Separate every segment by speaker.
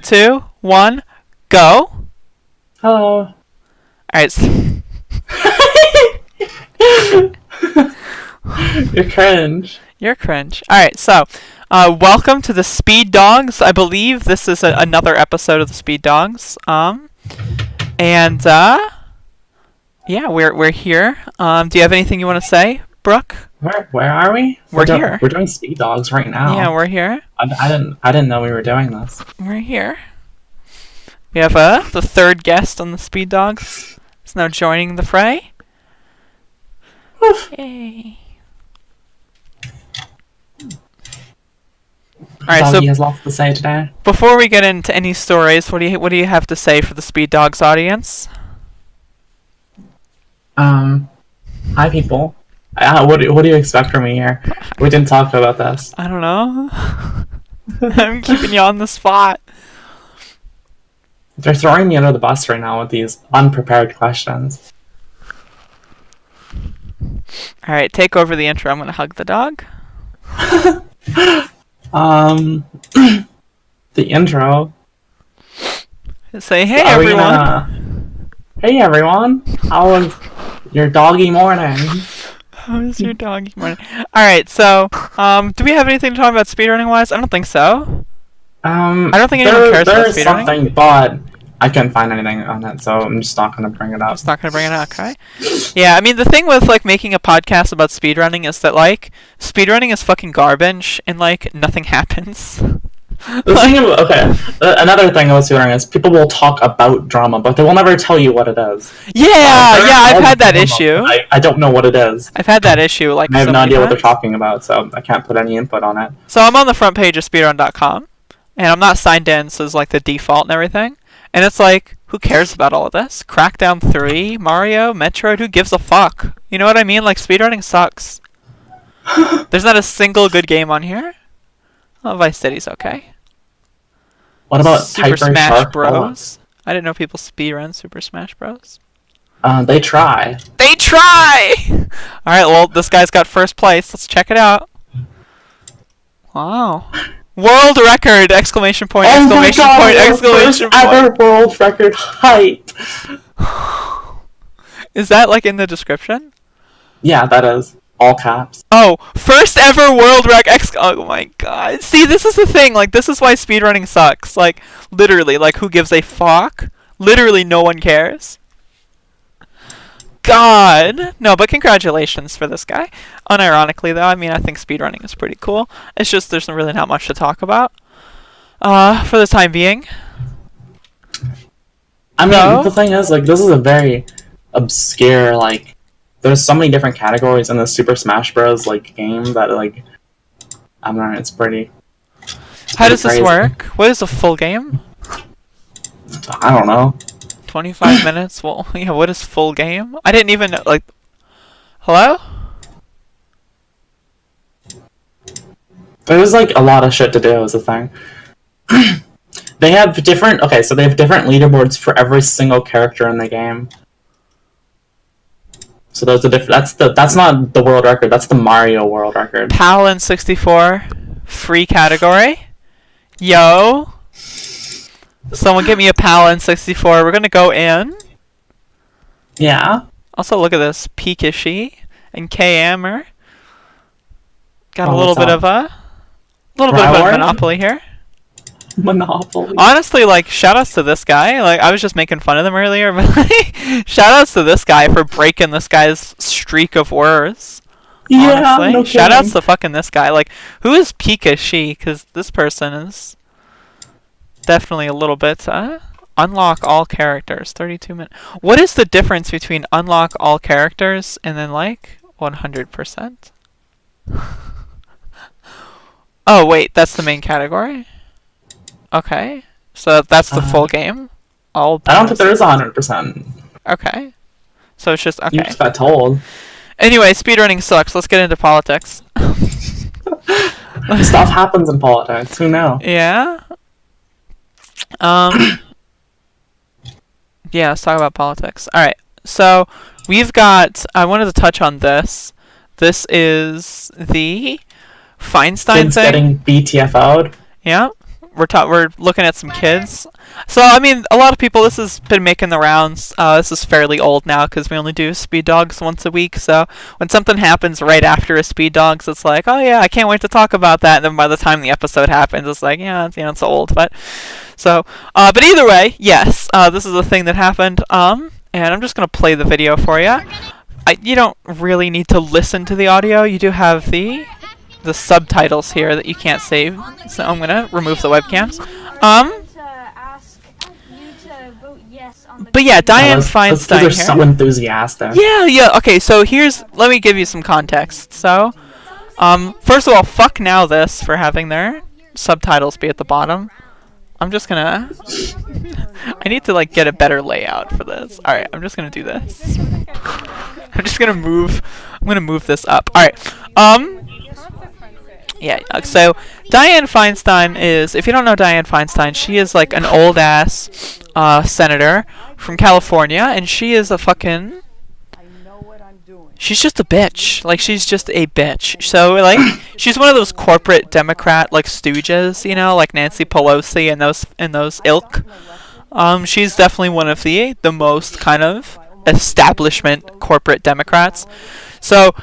Speaker 1: 2, 1, go.
Speaker 2: Hello.
Speaker 1: Alright.
Speaker 2: You're cringe.
Speaker 1: You're cringe. Alright, so, welcome to the Speed Dogs. I believe this is another episode of the Speed Dogs. Yeah, we're here. Do you have anything you want to say, Brooke?
Speaker 2: Where are we?
Speaker 1: We're here.
Speaker 2: We're doing Speed Dogs right now.
Speaker 1: Yeah, we're here.
Speaker 2: I didn't know we were doing this.
Speaker 1: We're here. We have the third guest on the Speed Dogs. Is now joining the fray. Yay. Alright, so
Speaker 2: Doggy has lots to say today.
Speaker 1: before we get into any stories, what do you have to say for the Speed Dogs audience?
Speaker 2: Hi people. What do you expect from me here? We didn't talk about this.
Speaker 1: I don't know. I'm keeping you on the spot.
Speaker 2: They're throwing me under the bus right now with these unprepared questions.
Speaker 1: Alright, take over the intro. I'm gonna hug the dog.
Speaker 2: The intro.
Speaker 1: Say, hey
Speaker 2: Are we
Speaker 1: everyone.
Speaker 2: Hey everyone. How was your doggy morning?
Speaker 1: How is your doggy morning? Alright, so, do we have anything to talk about speedrunning wise? I don't think so. I don't think anyone cares about
Speaker 2: There's
Speaker 1: speedrunning.
Speaker 2: something, but I couldn't find anything on it, so I'm just not gonna bring it up.
Speaker 1: Just not gonna bring it up, okay? Yeah, I mean, the thing with, like, making a podcast about speedrunning is that, like, speedrunning is fucking garbage, and, like, nothing happens.
Speaker 2: Another thing about speedrunning is people will talk about drama, but they will never tell you what it is.
Speaker 1: Yeah, I've had that issue.
Speaker 2: I don't know what it is.
Speaker 1: I've had that issue, like,
Speaker 2: I have
Speaker 1: so
Speaker 2: no
Speaker 1: many
Speaker 2: idea what they're
Speaker 1: times.
Speaker 2: talking about, so I can't put any input on it.
Speaker 1: So I'm on the front page of speedrun.com, and I'm not signed in, so it's, like, the default and everything. And it's like, who cares about all of this? Crackdown 3, Mario, Metroid, who gives a fuck? You know what I mean? Like, speedrunning sucks. There's not a single good game on here. Oh, Vice City's okay.
Speaker 2: What about
Speaker 1: Super
Speaker 2: Hyper
Speaker 1: Smash
Speaker 2: Shark
Speaker 1: Bros? I didn't know people speedrun Super Smash Bros.
Speaker 2: They try.
Speaker 1: They try! Alright, well, this guy's got first place. Let's check it out. Wow. World record! Exclamation point, exclamation point, exclamation point.
Speaker 2: Ever world record height.
Speaker 1: Is that, like, in the description?
Speaker 2: Yeah, that is. All caps.
Speaker 1: Oh, first ever world oh my god. See, this is the thing. Like, this is why speedrunning sucks. Like, literally, like, who gives a fuck? Literally, no one cares. God. No, but congratulations for this guy. Unironically, though, I mean, I think speedrunning is pretty cool. It's just there's really not much to talk about. For the time being.
Speaker 2: I mean, the thing is, like, this is a very obscure, like, there's so many different categories in the Super Smash Bros. Like, game that, like, I don't know, it's pretty...
Speaker 1: How does this work? What is a full game?
Speaker 2: I don't know.
Speaker 1: 25 minutes? Well, yeah, what is full game? I didn't even know, like... Hello?
Speaker 2: There's, like, a lot of shit to do is the thing. They have different... Okay, so they have different leaderboards for every single character in the game. So there's a that's not the world record, that's the Mario world record.
Speaker 1: PAL in 64, free category. Yo. Someone give me a PAL in 64. We're gonna go in.
Speaker 2: Yeah.
Speaker 1: Also, look at this. Pikachu and KMer. Got a
Speaker 2: Oh,
Speaker 1: little
Speaker 2: what's
Speaker 1: bit
Speaker 2: up?
Speaker 1: of a
Speaker 2: Ryward?
Speaker 1: Monopoly here.
Speaker 2: Monopoly.
Speaker 1: Honestly, like, shoutouts to this guy. Like, I was just making fun of them earlier, but like, shoutouts to this guy for breaking this guy's streak of words.
Speaker 2: Yeah,
Speaker 1: Honestly.
Speaker 2: no
Speaker 1: Shoutouts
Speaker 2: kidding.
Speaker 1: to fucking this guy. Like, who is Pikachu? Because this person is definitely a little bit, unlock all characters, 32 minutes. What is the difference between unlock all characters and then, like, 100%? Oh, wait, that's the main category? Okay. So that's the full game? All
Speaker 2: I don't think there is 100%.
Speaker 1: Okay. So it's just, okay.
Speaker 2: You just got told.
Speaker 1: Anyway, speedrunning sucks. Let's get into politics.
Speaker 2: Stuff happens in politics. Who knows?
Speaker 1: Yeah? Yeah, let's talk about politics. Alright, so we've got... I wanted to touch on this. This is the Feinstein
Speaker 2: Kids
Speaker 1: thing.
Speaker 2: getting BTFO'd.
Speaker 1: Yeah. we're looking at some kids. So I mean, a lot of people. This has been making the rounds. This is fairly old now because we only do speed dogs once a week. So when something happens right after a speed dogs, it's like, oh yeah, I can't wait to talk about that. And then by the time the episode happens, it's like, yeah, it's old. But but either way, yes, this is a thing that happened. And I'm just gonna play the video for you. You don't really need to listen to the audio. You do have the subtitles here that you can't save, so I'm gonna remove the webcams. But yeah, Dianne Feinstein
Speaker 2: here.
Speaker 1: They're
Speaker 2: so enthusiastic.
Speaker 1: Yeah. Okay, so let me give you some context. So, first of all, fuck Now This for having their subtitles be at the bottom. I'm just gonna. I need to like get a better layout for this. All right, I'm just gonna do this. I'm just gonna move. I'm gonna move this up. All right. Yeah, so Dianne Feinstein is, if you don't know Dianne Feinstein, she is like an old ass senator from California, and she is a fucking, she's just a bitch. Like, she's just a bitch. So, like, she's one of those corporate Democrat, like, stooges, like Nancy Pelosi and those ilk. She's definitely one of the most kind of establishment corporate Democrats. So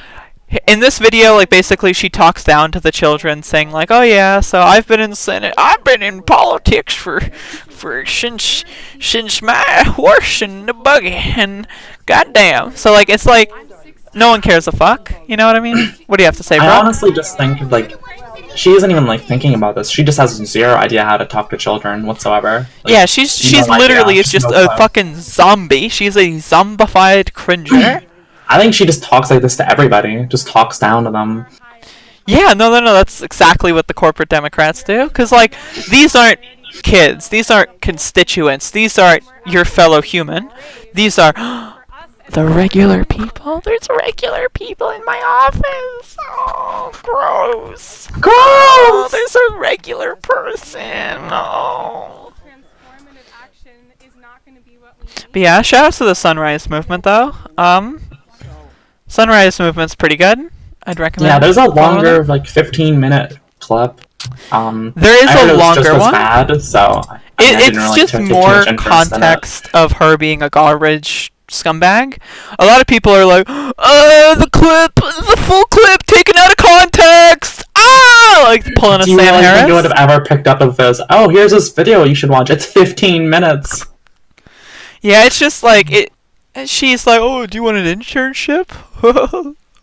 Speaker 1: in this video, like, basically she talks down to the children, saying like, oh yeah, so I've been in politics for since my horse and the buggy, and goddamn. So like, it's like no one cares a fuck. You know what I mean? What do you have to say, bro?
Speaker 2: I honestly just think like she isn't even like thinking about this. She just has zero idea how to talk to children whatsoever. Like,
Speaker 1: yeah, she's literally it's just a fucking zombie. She's a zombified cringer.
Speaker 2: I think she just talks like this to everybody. Just talks down to them.
Speaker 1: Yeah, no. That's exactly what the corporate Democrats do. Because, like, these aren't kids. These aren't constituents. These aren't your fellow human. These are the regular people. There's regular people in my office. Oh, gross. Gross! Oh, there's a regular person. Oh. But yeah, shout out to the Sunrise Movement, though. Sunrise Movement's pretty good. I'd recommend.
Speaker 2: Yeah, there's a longer, like 15-minute clip.
Speaker 1: There is a longer
Speaker 2: just
Speaker 1: one.
Speaker 2: Bad, so
Speaker 1: it's
Speaker 2: really
Speaker 1: just more context of her being a garbage scumbag. A lot of people are like, the full clip taken out of context. Like pulling a Sam Harris.
Speaker 2: Think you would have ever picked up of this? Oh, here's this video you should watch. It's 15 minutes.
Speaker 1: Yeah, it's just like it. She's like, oh, do you want an internship?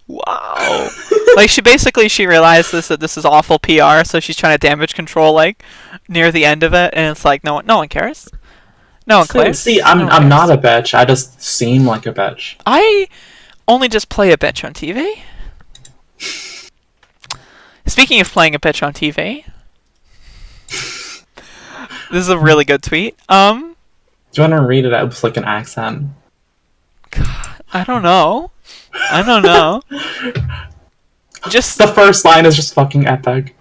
Speaker 1: Wow. Like, she realizes that this is awful PR, so she's trying to damage control, like, near the end of it, and it's like, no one cares. No one cares.
Speaker 2: See, I'm not a bitch. I just seem like a bitch.
Speaker 1: I only just play a bitch on TV. Speaking of playing a bitch on TV, this is a really good tweet. Do
Speaker 2: you want to read it out with, like, an accent?
Speaker 1: God, I don't know. Just
Speaker 2: the first line is just fucking epic.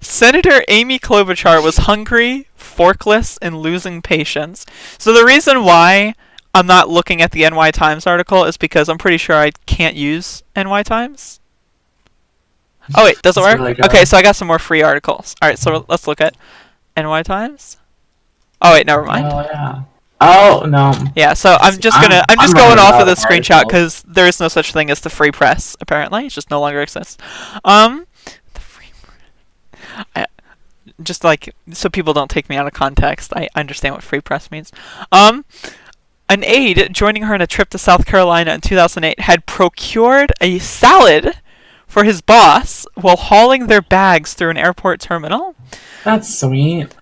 Speaker 1: Senator Amy Klobuchar was hungry, forkless, and losing patience. So the reason why I'm not looking at the NY Times article is because I'm pretty sure I can't use NY Times. Oh wait, does it work? Really okay, so I got some more free articles. Alright, so let's look at NY Times. Oh wait, never mind.
Speaker 2: Oh yeah. Oh no.
Speaker 1: Yeah, so I'm just going off of the screenshot because there is no such thing as the free press. Apparently, it just no longer exists. The free press. Just like so people don't take me out of context. I understand what free press means. An aide joining her on a trip to South Carolina in 2008 had procured a salad for his boss while hauling their bags through an airport terminal.
Speaker 2: That's sweet.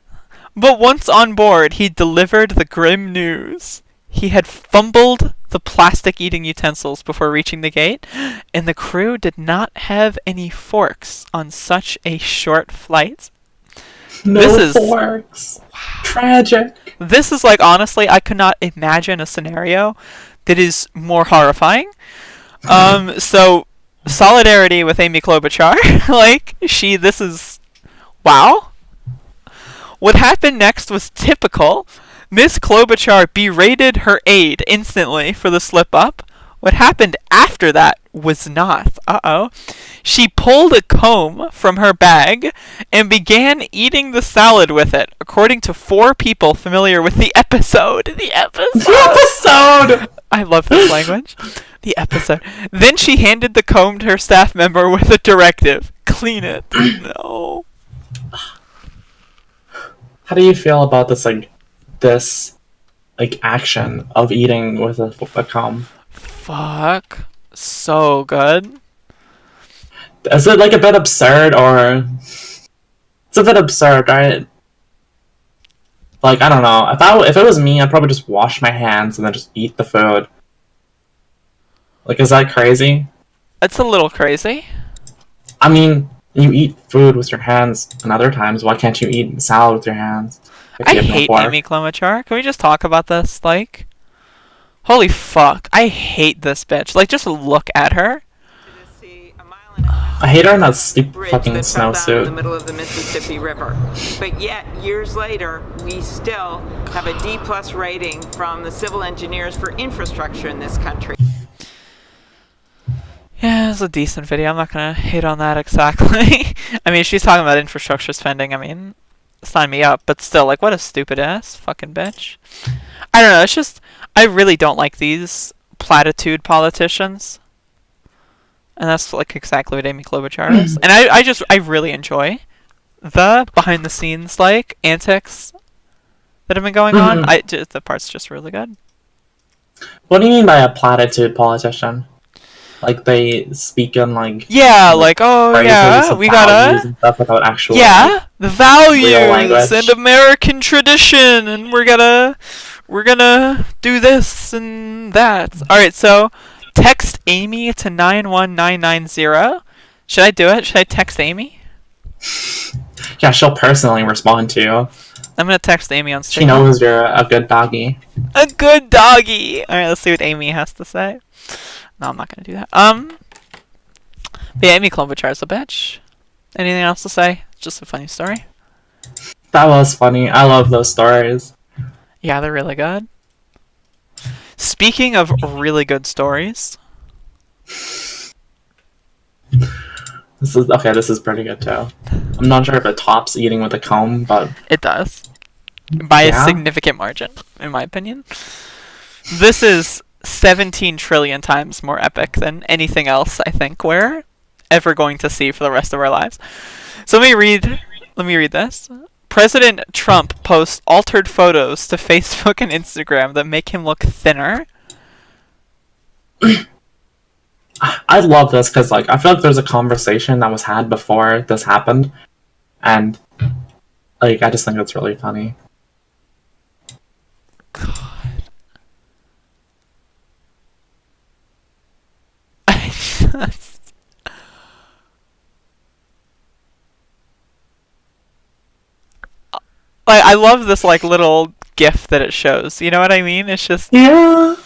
Speaker 1: But once on board, he delivered the grim news. He had fumbled the plastic eating utensils before reaching the gate, and the crew did not have any forks on such a short flight.
Speaker 2: No forks. Wow. Tragic.
Speaker 1: This is like, honestly, I could not imagine a scenario that is more horrifying. So, solidarity with Amy Klobuchar. Like, this is... Wow. What happened next was typical. Miss Klobuchar berated her aide instantly for the slip-up. What happened after that was not. Uh-oh. She pulled a comb from her bag and began eating the salad with it, according to 4 people familiar with the episode. The episode!
Speaker 2: The episode!
Speaker 1: I love this language. The episode. Then she handed the comb to her staff member with a directive. Clean it. No.
Speaker 2: How do you feel about this action of eating with a comb?
Speaker 1: Fuck. So good.
Speaker 2: Is it a bit absurd, or it's a bit absurd, right? I don't know. If it was me, I'd probably just wash my hands and then just eat the food. Is that crazy?
Speaker 1: It's a little crazy.
Speaker 2: I mean, you eat food with your hands, and other times, why can't you eat salad with your hands?
Speaker 1: I hate Amy Klobuchar. Can we just talk about this? Holy fuck. I hate this bitch. Just look at her.
Speaker 2: I hate her in that stupid fucking snowsuit.
Speaker 3: In the middle of the Mississippi River. But yet, years later, we still have a D+ rating from the civil engineers for infrastructure in this country.
Speaker 1: Yeah, it's a decent video. I'm not gonna hate on that exactly. I mean, she's talking about infrastructure spending. I mean, sign me up. But still, what a stupid ass fucking bitch. I don't know. It's just, I really don't like these platitude politicians. And that's exactly what Amy Klobuchar is. And I really enjoy the behind the scenes antics that have been going on. The part's just really good.
Speaker 2: What do you mean by a platitude politician? They speak in
Speaker 1: yeah, oh yeah, we gotta
Speaker 2: and stuff without actual
Speaker 1: the values and American tradition, and we're gonna do this and that. All right, so text Amy to 91990. Should I do it? Should I text Amy?
Speaker 2: Yeah, she'll personally respond to you.
Speaker 1: I'm gonna text Amy on stream.
Speaker 2: She knows you're a good doggy.
Speaker 1: A good doggy. All right, let's see what Amy has to say. No, I'm not gonna do that. But yeah, Amy Klobuchar's a bitch. Anything else to say? Just a funny story.
Speaker 2: That was funny. I love those stories.
Speaker 1: Yeah, they're really good. Speaking of really good stories,
Speaker 2: this is pretty good too. I'm not sure if it tops eating with a comb, but
Speaker 1: it does by a significant margin, in my opinion. This is 17 trillion times more epic than anything else I think we're ever going to see for the rest of our lives. So let me read this. President Trump posts altered photos to Facebook and Instagram that make him look thinner.
Speaker 2: I love this because I feel like there's a conversation that was had before this happened, and I just think it's really funny.
Speaker 1: God. I love this little gif that it shows. You know what I mean? It's just
Speaker 2: yeah.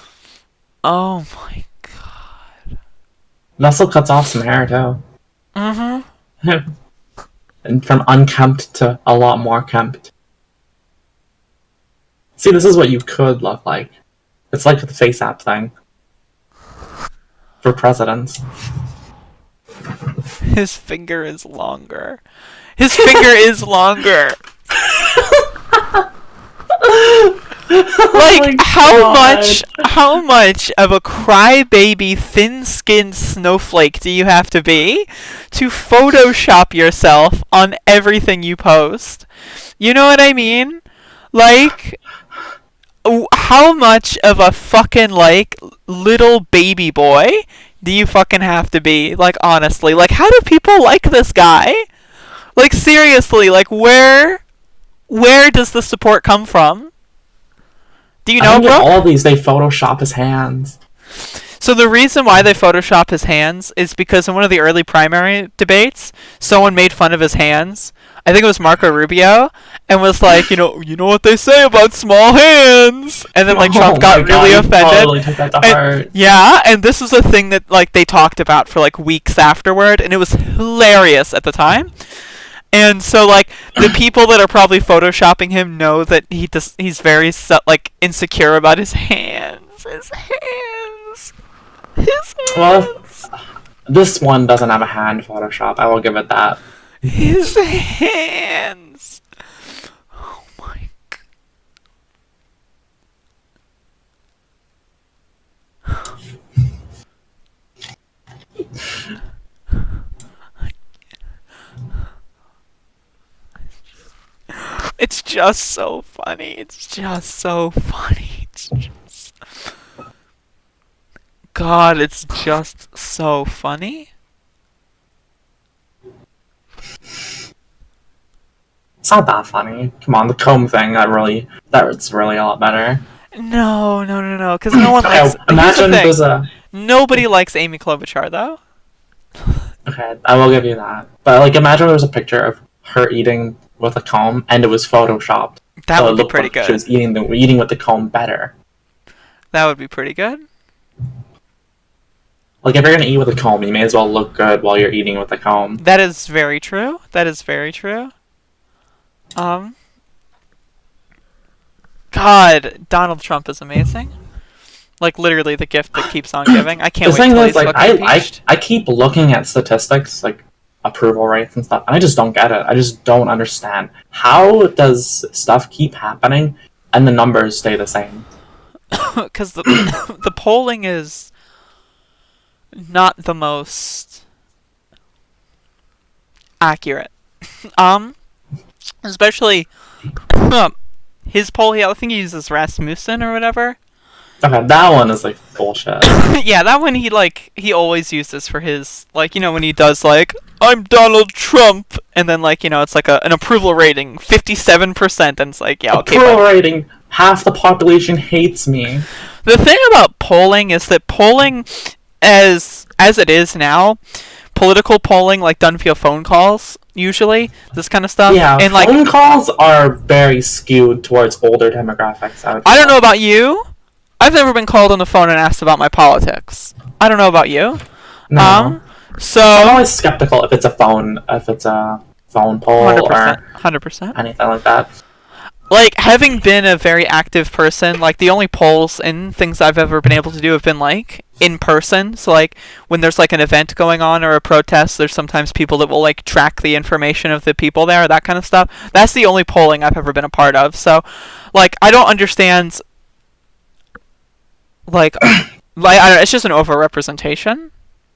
Speaker 1: Oh my god.
Speaker 2: It also cuts off some hair too.
Speaker 1: Mm-hmm.
Speaker 2: And from unkempt to a lot more kempt. See, this is what you could look like. It's like the face app thing. For presidents.
Speaker 1: His finger is longer. His finger is longer. How much of a crybaby, thin-skinned snowflake do you have to be to Photoshop yourself on everything you post? You know what I mean? How much of a fucking little baby boy do you fucking have to be? Honestly, how do people like this guy? Seriously, where does the support come from? Do you know, bro?
Speaker 2: All of these, they Photoshop his hands.
Speaker 1: So the reason why they Photoshop his hands is because in one of the early primary debates, someone made fun of his hands. I think it was Marco Rubio, and was you know what they say about small hands, and then Trump got really offended.
Speaker 2: Totally took that to heart.
Speaker 1: Yeah, and this was a thing that they talked about for weeks afterward, and it was hilarious at the time. And so, the people that are probably photoshopping him know that he's very, insecure about his hands. His hands.
Speaker 2: Well, This one doesn't have a hand Photoshop. I will give it that.
Speaker 1: His hands. Oh my It's just so funny. It's just so funny. It's just... God, it's just so funny.
Speaker 2: It's not that funny. Come on, the comb thing, that's really a lot better.
Speaker 1: No, because no one likes...
Speaker 2: Imagine there's a...
Speaker 1: Nobody likes Amy Klobuchar, though.
Speaker 2: Okay, I will give you that. But, like, imagine there was a picture of her eating with a comb, and it was photoshopped.
Speaker 1: That
Speaker 2: so
Speaker 1: would
Speaker 2: it
Speaker 1: be
Speaker 2: looked
Speaker 1: pretty
Speaker 2: like
Speaker 1: good.
Speaker 2: She was eating with the comb better.
Speaker 1: That would be pretty good.
Speaker 2: Like, if you're gonna eat with a comb, you may as well look good while you're eating with the comb.
Speaker 1: That is very true. That is very true. God, Donald Trump is amazing. Like, literally the gift that keeps on giving. I can't
Speaker 2: The
Speaker 1: wait
Speaker 2: thing
Speaker 1: till
Speaker 2: is,
Speaker 1: he's
Speaker 2: like,
Speaker 1: fucking impeached.
Speaker 2: I keep looking at statistics, like, approval rates and stuff, and I just don't get it. I just don't understand. How does stuff keep happening and the numbers stay the same?
Speaker 1: Because the polling is not the most accurate. Especially his poll. I think he uses Rasmussen or whatever.
Speaker 2: Okay, that one is like bullshit.
Speaker 1: Yeah, that one he always uses for his, like, you know, when he does, like, I'm Donald Trump, and then, like, you know, it's like an approval rating 57%, and it's like, yeah, okay.
Speaker 2: Approval rating, half the population hates me.
Speaker 1: The thing about polling is that polling, as it is now, political polling, like, done via phone calls, usually, this kind of stuff.
Speaker 2: Yeah,
Speaker 1: and
Speaker 2: phone calls are very skewed towards older demographics.
Speaker 1: I don't know about you. I've never been called on the phone and asked about my politics. I don't know about you.
Speaker 2: No.
Speaker 1: So
Speaker 2: I'm always skeptical if it's a phone poll
Speaker 1: 100%,
Speaker 2: or
Speaker 1: 100%.
Speaker 2: anything like that.
Speaker 1: Like, having been a very active person, like, the only polls and things I've ever been able to do have been, like, in person. So, like, when there's, like, an event going on or a protest, there's sometimes people that will, like, track the information of the people there, that kind of stuff. That's the only polling I've ever been a part of. So, like, I don't understand, like, I don't know, it's just an overrepresentation.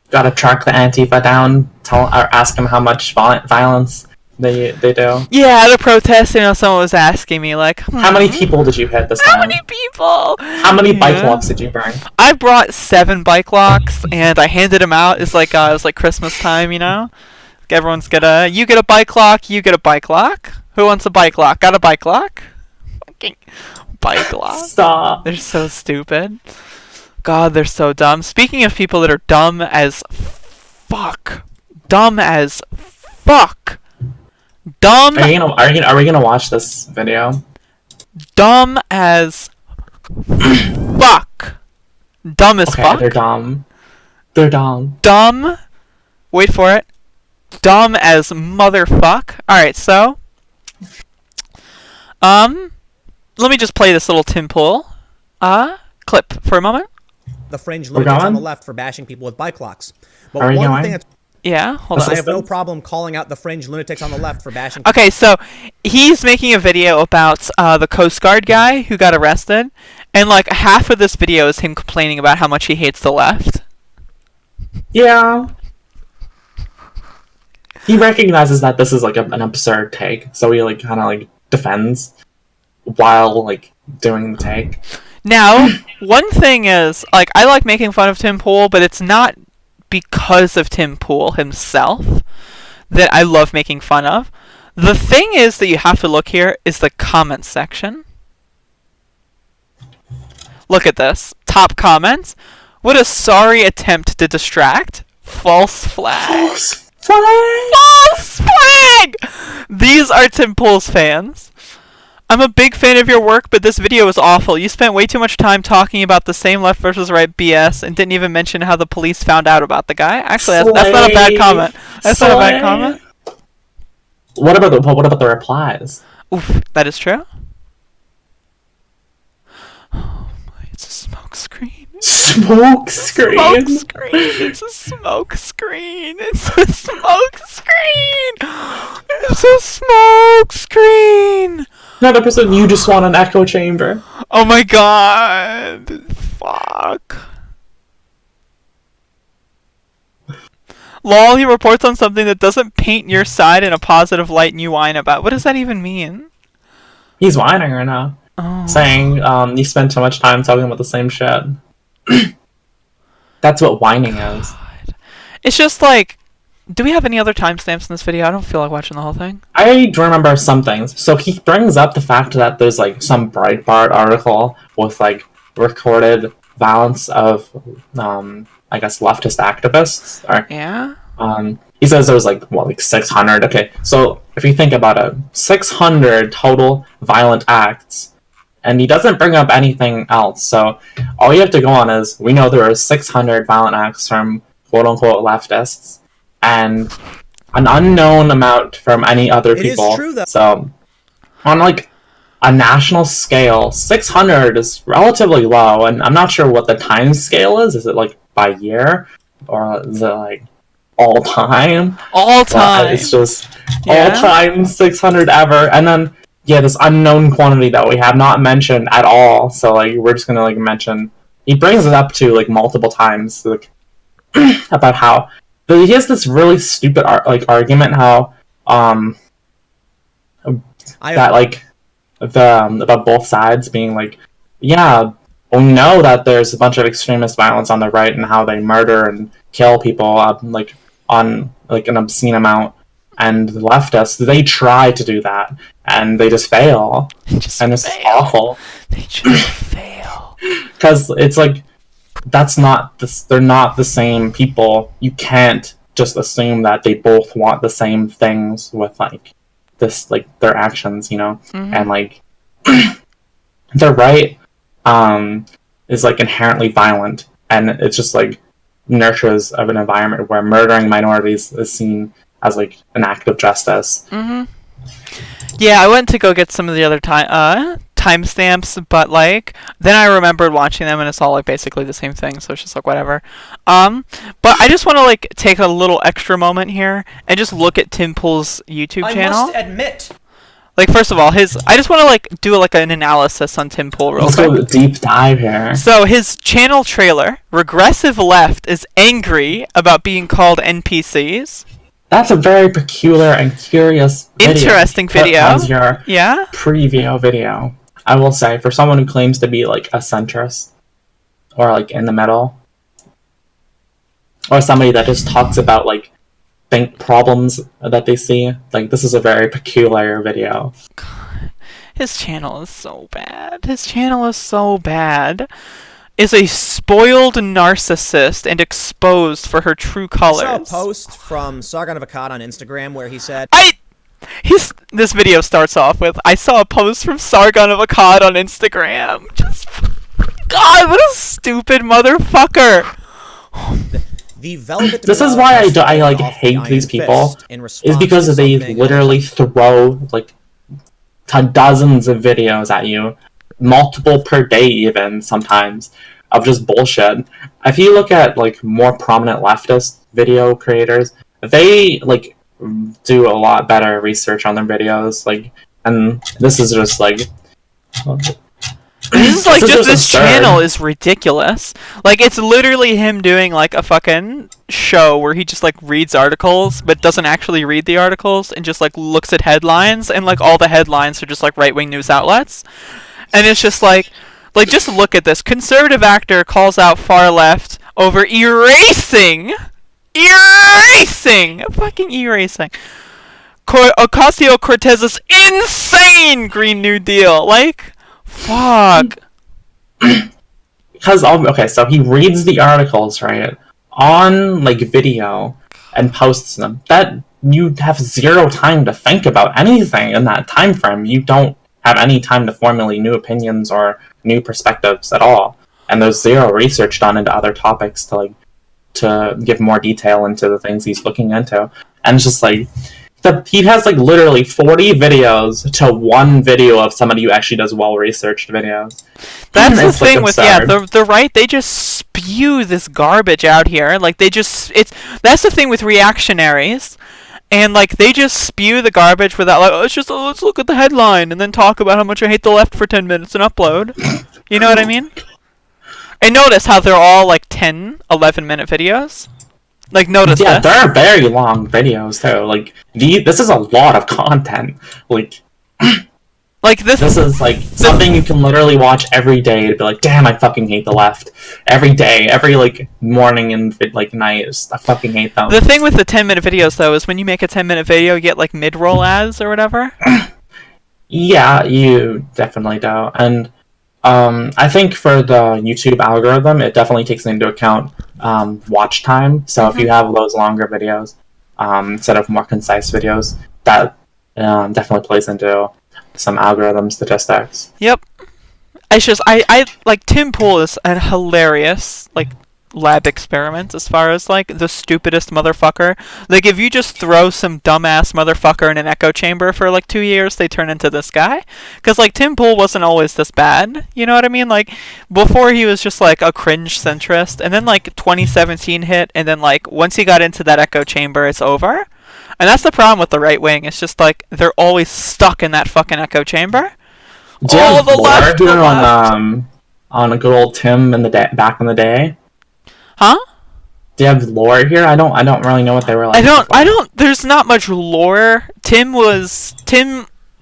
Speaker 2: Gotta track the Antifa down, ask them how much violence they do.
Speaker 1: Yeah, at a protest, you know, someone was asking me, like,
Speaker 2: How many people did you hit this time?
Speaker 1: How many people?
Speaker 2: How many bike locks did you bring?
Speaker 1: I brought 7 bike locks, and I handed them out. It's like, it was like Christmas time, you know? Like, everyone's you get a bike lock, you get a bike lock. Who wants a bike lock? Got a bike lock? Fucking bike lock.
Speaker 2: Stop.
Speaker 1: They're so stupid. God, they're so dumb. Speaking of people that are dumb as fuck. Dumb as fuck. Dumb.
Speaker 2: Are we gonna watch this video?
Speaker 1: Dumb as fuck. Dumb as fuck.
Speaker 2: They're dumb. They're dumb.
Speaker 1: Dumb. Wait for it. Dumb as motherfuck. Alright, so. Let me just play this little Tim Pool clip for a moment.
Speaker 4: The fringe lunatics on the left for bashing people with bike locks. But
Speaker 2: Are we
Speaker 4: one
Speaker 2: going?
Speaker 4: thing that's
Speaker 1: Yeah, hold on.
Speaker 4: I have no problem calling out the fringe lunatics on the left for bashing.
Speaker 1: Okay, so he's making a video about the Coast Guard guy who got arrested, and like half of this video is him complaining about how much he hates the left.
Speaker 2: Yeah. He recognizes that this is like an absurd take, so he like kind of like defends while like doing the take.
Speaker 1: Now, one thing is, like, I like making fun of Tim Pool, but it's not because of Tim Pool himself that I love making fun of. The thing is that you have to look here is the comments section. Look at this. Top comments. What a sorry attempt to distract. False flag.
Speaker 2: False flag!
Speaker 1: False flag! These are Tim Pool's fans. I'm a big fan of your work, but this video is awful. You spent way too much time talking about the same left versus right BS and didn't even mention how the police found out about the guy. Actually, that's not a bad comment. That's not a bad comment.
Speaker 2: What about the replies?
Speaker 1: Oof, that is true. Oh my, it's a smoke screen.
Speaker 2: smoke screen.
Speaker 1: Smoke screen. It's a smoke screen. It's a smoke screen. It's a smoke screen.
Speaker 2: Another person, you just want an echo chamber.
Speaker 1: Oh my god. Fuck. Lol, he reports on something that doesn't paint your side in a positive light and you whine about. What does that even mean?
Speaker 2: He's whining right now.
Speaker 1: Oh.
Speaker 2: Saying, you spend too much time talking about the same shit. That's what whining is.
Speaker 1: It's just like, do we have any other timestamps in this video? I don't feel like watching the whole thing.
Speaker 2: I do remember some things. So he brings up the fact that there's like some Breitbart article with like recorded violence of, I guess, leftist activists. Or,
Speaker 1: Yeah?
Speaker 2: he says there was like 600. Okay, so if you think about it, 600 total violent acts, and he doesn't bring up anything else. So all you have to go on is, we know there are 600 violent acts from quote-unquote leftists, and an unknown amount from any other people.
Speaker 4: It is true, though.
Speaker 2: So on like a national scale, 600 is relatively low, and I'm not sure what the time scale is. Is it like by year, or is it like all time?
Speaker 1: All time.
Speaker 2: It's just all time 600 ever, and then this unknown quantity that we have not mentioned at all. So like we're just gonna like mention. He brings it up to like multiple times, like about how. But he has this really stupid argument how that like about both sides being like, yeah, we know that there's a bunch of extremist violence on the right and how they murder and kill people like on like an obscene amount, and the leftists, they try to do that and they just fail, and it's awful.
Speaker 1: They just fail
Speaker 2: because it's like that's not this. They're not the same people. You can't just assume that they both want the same things with like this, like their actions, you know, and like the right is like inherently violent, and it's just like nurtures of an environment where murdering minorities is seen as like an act of justice.
Speaker 1: Yeah, I went to go get some of the other timestamps, but like then I remembered watching them and it's all like basically the same thing, so it's just like whatever. But I just want to like take a little extra moment here and just look at Tim Pool's YouTube channel.
Speaker 4: I must admit,
Speaker 1: like first of all, I just want to like do like an analysis on Tim Pool real
Speaker 2: Let's
Speaker 1: quick.
Speaker 2: go deep dive here.
Speaker 1: So his channel trailer, Regressive Left is angry about being called NPCs.
Speaker 2: That's a very peculiar and curious video.
Speaker 1: Interesting video.
Speaker 2: As your
Speaker 1: Yeah?
Speaker 2: preview video. I will say, for someone who claims to be like a centrist, or like in the middle, or somebody that just talks about like think problems that they see, like this is a very peculiar video.
Speaker 1: His channel is so bad. His channel is so bad. Is a spoiled narcissist and exposed for her true colors.
Speaker 4: I saw a post from Sargon of Akkad on Instagram where he said,
Speaker 1: This video starts off with, I saw a post from Sargon of Akkad on Instagram. Just, God, what a stupid motherfucker.
Speaker 4: The velvet.
Speaker 2: This is why I like hate these people, is because they literally throw like dozens of videos at you, multiple per day even sometimes, of just bullshit. If you look at like more prominent leftist video creators, they like do a lot better research on their videos, like, and this is just like
Speaker 1: this channel is ridiculous. Like, it's literally him doing like a fucking show where he just like reads articles but doesn't actually read the articles and just like looks at headlines, and like all the headlines are just like right-wing news outlets. And it's just like just look at this. Conservative actor calls out far left over erasing, fucking erasing Ocasio-Cortez's insane Green New Deal. Like, fuck.
Speaker 2: Because okay, so he reads the articles, right, on like video and posts them. That you have zero time to think about anything in that time frame. You don't have any time to formulate new opinions or new perspectives at all, and there's zero research done into other topics to give more detail into the things he's looking into. And it's just like he has like literally 40 videos to one video of somebody who actually does well-researched videos.
Speaker 1: That's the
Speaker 2: It's, like,
Speaker 1: thing with the right. They just spew this garbage out here. Like that's the thing with reactionaries, and like they just spew the garbage without like let's look at the headline and then talk about how much I hate the left for 10 minutes and upload. You know what I mean? And notice how they're all like 10, 11-minute videos. Like notice
Speaker 2: Yeah,
Speaker 1: this.
Speaker 2: they're very long videos too. Like this is a lot of content. Like
Speaker 1: this
Speaker 2: is like something you can literally watch every day to be like, damn, I fucking hate the left. Every day, every like morning and like night, I fucking hate them.
Speaker 1: The thing with the 10-minute videos though is when you make a 10-minute video, you get like mid-roll ads or whatever.
Speaker 2: Yeah, you definitely do. And I think for the YouTube algorithm, it definitely takes into account watch time. So if you have those longer videos instead of more concise videos, that definitely plays into some algorithm statistics.
Speaker 1: Yep. It's just I like Tim Pool is a hilarious like lab experiment as far as like the stupidest motherfucker. Like if you just throw some dumbass motherfucker in an echo chamber for like 2 years, they turn into this guy. Because like Tim Pool wasn't always this bad. You know what I mean? Like before he was just like a cringe centrist, and then like 2017 hit, and then like once he got into that echo chamber, it's over. And that's the problem with the right wing. It's just like they're always stuck in that fucking echo chamber.
Speaker 2: Do you have lore on a good old Tim in the back in the day?
Speaker 1: Huh?
Speaker 2: Do you have lore here? I don't really know what they were like.
Speaker 1: I don't. There's not much lore. Tim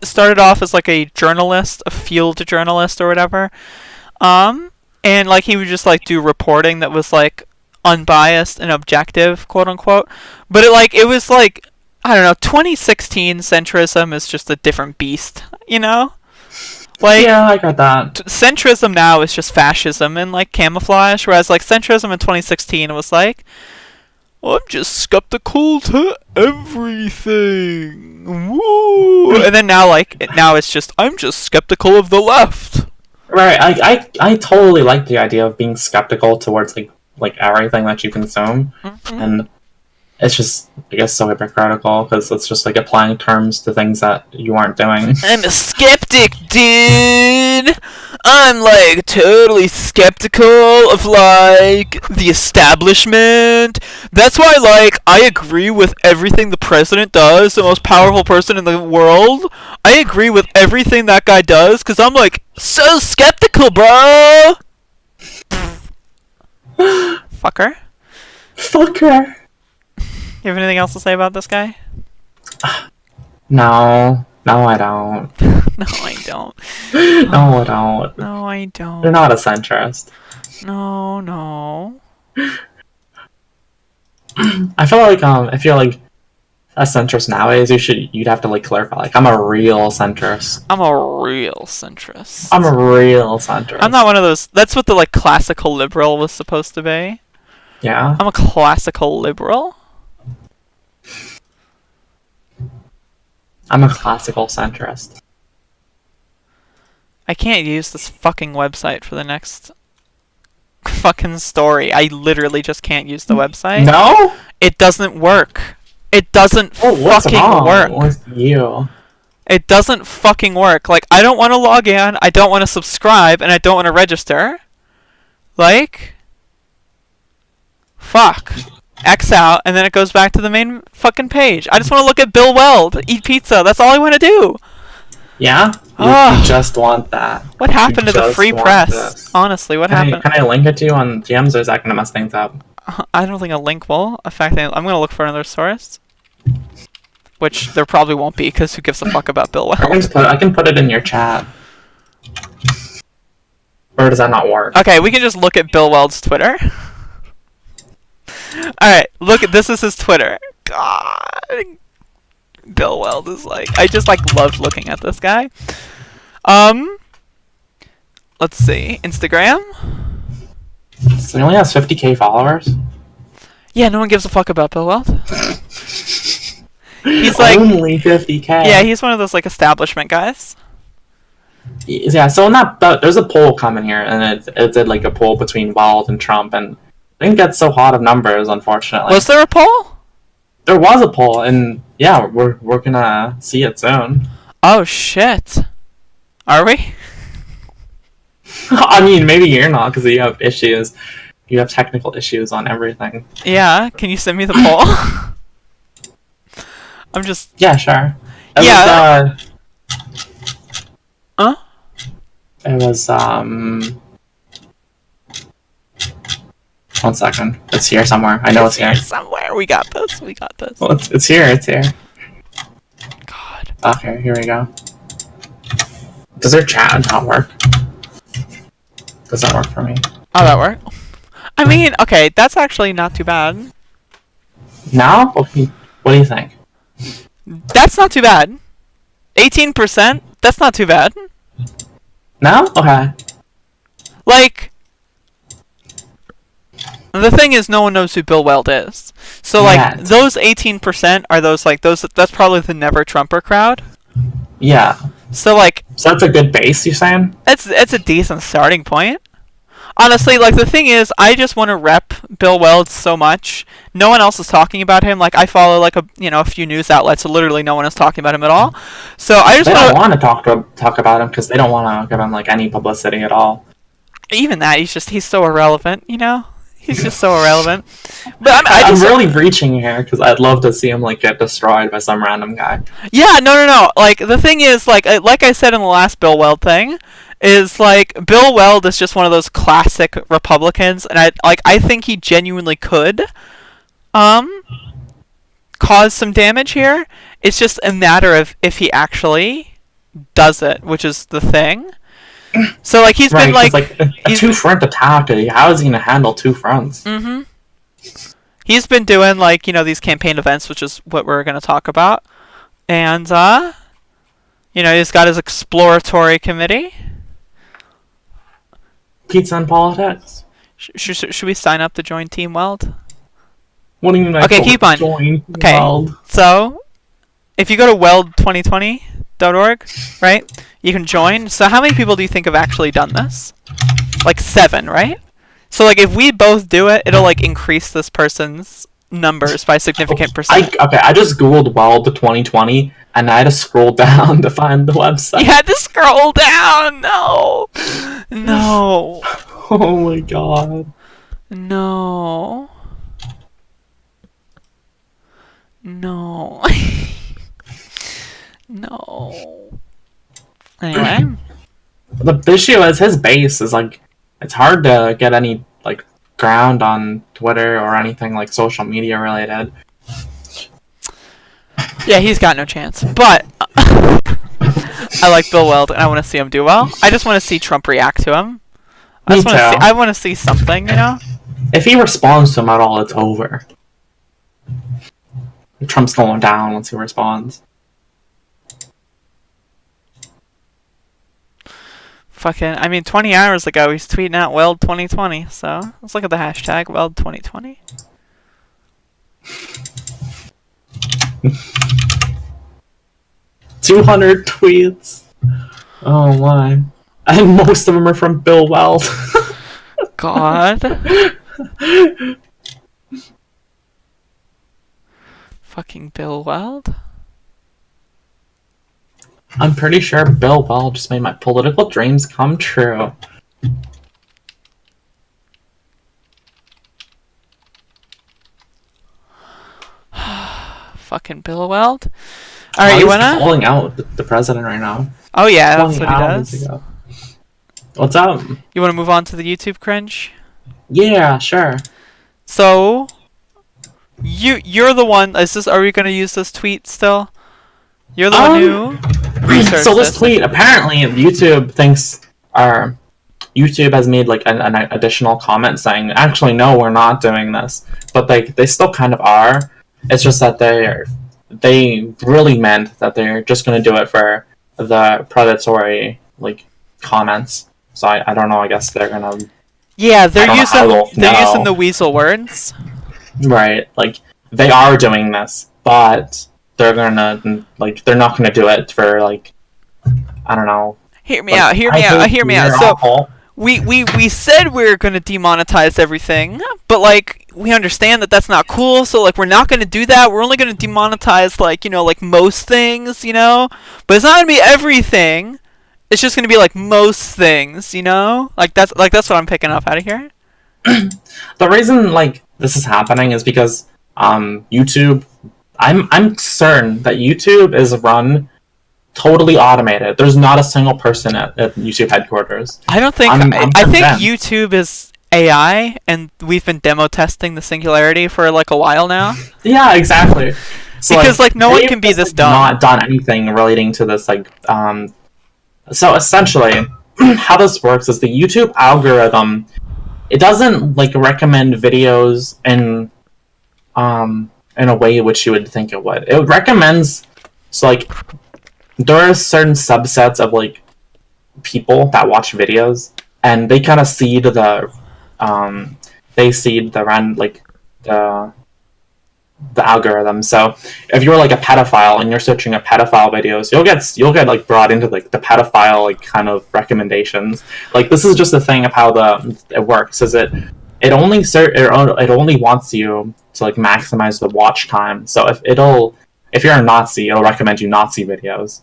Speaker 1: started off as like a journalist, a field journalist or whatever. And like he would just like do reporting that was like unbiased and objective, quote unquote. But it was like, I don't know, 2016 centrism is just a different beast, you know? Like,
Speaker 2: yeah, I got that.
Speaker 1: Centrism now is just fascism and like camouflage, whereas like centrism in 2016 was like, I'm just skeptical to everything. Woo! And then now it's just I'm just skeptical of the left.
Speaker 2: Right. I totally like the idea of being skeptical towards like everything that you consume, and it's just, I guess, so hypocritical because it's just like applying terms to things that you aren't doing.
Speaker 1: I'm a skeptic, dude. I'm like totally skeptical of like the establishment. That's why like I agree with everything the president does, the most powerful person in the world. I agree with everything that guy does because I'm like so skeptical, bro. Fucker.
Speaker 2: Fucker.
Speaker 1: You have anything else to say about this guy?
Speaker 2: No, I don't.
Speaker 1: No, I don't.
Speaker 2: No, I don't.
Speaker 1: No, I don't.
Speaker 2: You're not a centrist.
Speaker 1: No.
Speaker 2: I feel like if you're like a centrist nowadays, you'd have to like clarify. Like, I'm a real centrist.
Speaker 1: I'm a real centrist.
Speaker 2: I'm a real centrist.
Speaker 1: I'm not one of those. That's what the like classical liberal was supposed to be.
Speaker 2: Yeah.
Speaker 1: I'm a classical liberal.
Speaker 2: I'm a classical centrist.
Speaker 1: I can't use this fucking website for the next fucking story. I literally just can't use the website.
Speaker 2: No?
Speaker 1: It doesn't work. It doesn't
Speaker 2: what's
Speaker 1: fucking
Speaker 2: wrong
Speaker 1: work.
Speaker 2: with you?
Speaker 1: It doesn't fucking work. Like, I don't want to log in, I don't want to subscribe, and I don't want to register. Like, fuck. X out, and then it goes back to the main fucking page. I just want to look at Bill Weld, eat pizza. That's all I want to do.
Speaker 2: Yeah? You just want that.
Speaker 1: What happened to the free press?
Speaker 2: This.
Speaker 1: Honestly, what happened?
Speaker 2: Can I link it to you on DMs, or is that going to mess things up?
Speaker 1: I don't think a link will. In fact, I'm going to look for another source. Which there probably won't be, because who gives a fuck about Bill Weld?
Speaker 2: I can put it in your chat. Or does that not work?
Speaker 1: Okay, we can just look at Bill Weld's Twitter. Alright, this is his Twitter. God. Bill Weld is like, I just like loved looking at this guy. Let's see, Instagram?
Speaker 2: So he only has 50k followers?
Speaker 1: Yeah, no one gives a fuck about Bill Weld. He's like,
Speaker 2: only 50k.
Speaker 1: Yeah, he's one of those like establishment guys.
Speaker 2: Yeah, so there's a poll coming here, and it did like a poll between Weld and Trump, and I didn't get so hot of numbers, unfortunately.
Speaker 1: Was there a poll?
Speaker 2: There was a poll, and Yeah, we're gonna see it soon.
Speaker 1: Oh shit. Are we?
Speaker 2: I mean, maybe you're not because you have issues. You have technical issues on everything.
Speaker 1: Yeah. Can you send me the poll? I'm just.
Speaker 2: Yeah, sure.
Speaker 1: Yeah. Huh?
Speaker 2: It was 1 second. It's here somewhere. I know it's here.
Speaker 1: Somewhere. We got this. We got this.
Speaker 2: Well, it's here. It's here.
Speaker 1: God.
Speaker 2: Okay, here we go. Does their chat not work? Does that work for me?
Speaker 1: Oh, that worked. I mean, okay, that's actually not too bad.
Speaker 2: Now? What do you think?
Speaker 1: That's not too bad. 18%? That's not too bad.
Speaker 2: No? Okay.
Speaker 1: Like, the thing is, no one knows who Bill Weld is. So, like,
Speaker 2: Yeah.
Speaker 1: those 18% are those, like, that's probably the Never Trumper crowd.
Speaker 2: Yeah.
Speaker 1: So, like...
Speaker 2: So that's a good base, you're saying?
Speaker 1: It's a decent starting point. Honestly, like, the thing is, I just want to rep Bill Weld so much. No one else is talking about him. Like, I follow, like, a few news outlets, so literally no one is talking about him at all. So I just
Speaker 2: They don't want to talk about him because they don't want to give him, like, any publicity at all.
Speaker 1: Even that, he's so irrelevant, you know? He's just so irrelevant. But
Speaker 2: I'm really reaching here because I'd love to see him, like, get destroyed by some random guy.
Speaker 1: Yeah, no. Like, the thing is, like I said in the last Bill Weld thing, is, like, Bill Weld is just one of those classic Republicans, and I think he genuinely could, cause some damage here. It's just a matter of if he actually does it, which is the thing. So, like, he's been, like...
Speaker 2: a two-front attack, how is he going to handle two fronts?
Speaker 1: Mm-hmm. He's been doing, like, these campaign events, which is what we're going to talk about. And, he's got his exploratory committee.
Speaker 2: Pizza and politics.
Speaker 1: Should we sign up to join Team Weld?
Speaker 2: What do you mean?
Speaker 1: Okay, keep on. Okay,
Speaker 2: Weld?
Speaker 1: so if you go to weld2020.org, right, you can join. So how many people do you think have actually done this? Like 7, right? So, like, if we both do it, it'll, like, increase this person's numbers by a significant percent.
Speaker 2: I just googled Weld 2020, and I had to scroll down to find the website.
Speaker 1: You had to scroll down! No! No.
Speaker 2: Oh my god.
Speaker 1: No. No. No. Anyway.
Speaker 2: The issue is his base is, like, it's hard to get any, like, ground on Twitter or anything, like, social media related.
Speaker 1: Yeah, he's got no chance. But I like Bill Weld, and I want to see him do well. I just want to see Trump react to him. I want to see something, you know?
Speaker 2: If he responds to him at all, it's over. Trump's going down once he responds.
Speaker 1: Fucking, 20 hours ago, he's tweeting out Weld 2020, so let's look at the hashtag Weld 2020.
Speaker 2: $200 tweets. Oh my. And most of them are from Bill Weld.
Speaker 1: God. Fucking Bill Weld.
Speaker 2: I'm pretty sure Bill Weld just made my political dreams come true.
Speaker 1: Fucking Bill Weld. Alright, you wanna?
Speaker 2: He's calling out the president right now.
Speaker 1: Oh yeah, that's
Speaker 2: 20
Speaker 1: what he
Speaker 2: hours
Speaker 1: does.
Speaker 2: ago. What's up?
Speaker 1: You wanna move on to the YouTube cringe?
Speaker 2: Yeah, sure.
Speaker 1: So, you're the one. Are we gonna use this tweet still? You're the one who researched
Speaker 2: So this tweet, apparently YouTube has made like an additional comment saying, actually no, we're not doing this, but they still kind of are. It's just that they really meant that they're just going to do it for the predatory like comments. So I don't know. I guess they're gonna.
Speaker 1: Yeah, they're using the weasel words.
Speaker 2: Right, like they are doing this, but they're not gonna do it for like, I don't know.
Speaker 1: Hear me out. So we said we were gonna demonetize everything, but like we understand that that's not cool, so like we're not going to do that. We're only going to demonetize like, you know, like most things, you know, but it's not going to be everything. It's just going to be like most things, you know, like that's what I'm picking up out of here.
Speaker 2: The reason like this is happening is because YouTube. I'm certain that YouTube is run totally automated. There's not a single person at YouTube headquarters.
Speaker 1: I don't think.
Speaker 2: I'm
Speaker 1: I think
Speaker 2: convinced.
Speaker 1: YouTube is AI, and we've been demo testing the singularity for like a while now.
Speaker 2: Yeah, exactly. So,
Speaker 1: Because like no one
Speaker 2: they've
Speaker 1: can be
Speaker 2: just,
Speaker 1: this
Speaker 2: like,
Speaker 1: dumb.
Speaker 2: Not done anything relating to this like. So essentially, how this works is the YouTube algorithm. It doesn't like recommend videos in a way which you would think it would. It recommends so like there are certain subsets of like people that watch videos, and they kind of seed the rand like the algorithm. So if you're like a pedophile and you're searching at pedophile videos, you'll get like brought into like the pedophile like kind of recommendations. Like this is just the thing of how it works. Is it only wants you to like maximize the watch time. So if you're a Nazi, it'll recommend you Nazi videos.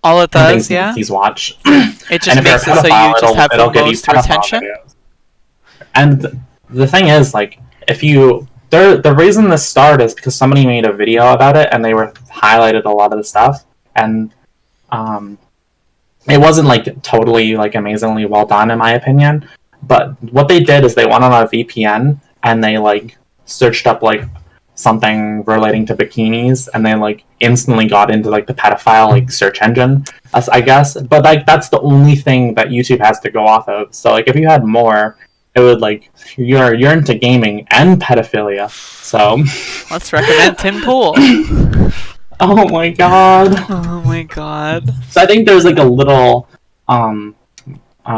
Speaker 1: All it
Speaker 2: And
Speaker 1: does,
Speaker 2: things
Speaker 1: yeah.
Speaker 2: Nazis watch.
Speaker 1: It just makes it so you just have the most retention.
Speaker 2: Videos. And the thing is, like, the reason this started is because somebody made a video about it, and they were highlighted a lot of the stuff, and it wasn't like totally like amazingly well done in my opinion. But what they did is they went on a VPN and they like searched up like something relating to bikinis, and they like instantly got into like the pedophile like search engine, I guess. But like that's the only thing that YouTube has to go off of. So like if you had more, it would like you're into gaming and pedophilia. So
Speaker 1: Let's recommend Tim Pool.
Speaker 2: oh my god.
Speaker 1: Oh my god.
Speaker 2: So I think there's like a little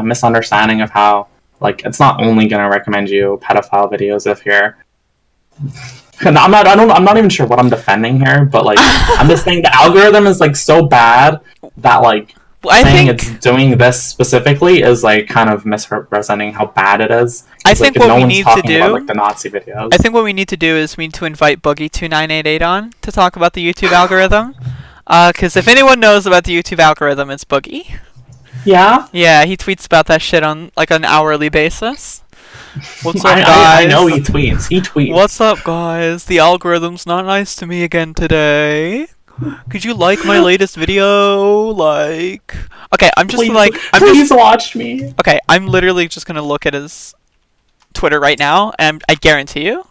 Speaker 2: misunderstanding of how like it's not only gonna recommend you pedophile videos if you're. I'm not even sure what I'm defending here, but like I'm just saying the algorithm is like so bad that like
Speaker 1: I
Speaker 2: saying
Speaker 1: think
Speaker 2: it's doing this specifically is like kind of misrepresenting how bad it is.
Speaker 1: I
Speaker 2: It's,
Speaker 1: think
Speaker 2: like,
Speaker 1: what
Speaker 2: no
Speaker 1: we
Speaker 2: one's
Speaker 1: need to
Speaker 2: talking about,
Speaker 1: do-
Speaker 2: like the Nazi videos.
Speaker 1: I think what we need to do is we need to invite Boogie2988 on to talk about the YouTube algorithm. Because if anyone knows about the YouTube algorithm, it's Boogie.
Speaker 2: Yeah,
Speaker 1: Yeah, he tweets about that shit on like an hourly basis. What's up,
Speaker 2: I
Speaker 1: guys?
Speaker 2: know he tweets. He tweets.
Speaker 1: What's up, guys? The algorithm's not nice to me again today. Could you like my latest video? Like, okay, I'm just
Speaker 2: Please,
Speaker 1: like,
Speaker 2: please watch me.
Speaker 1: okay, I'm literally just gonna look at his Twitter right now, and I guarantee you.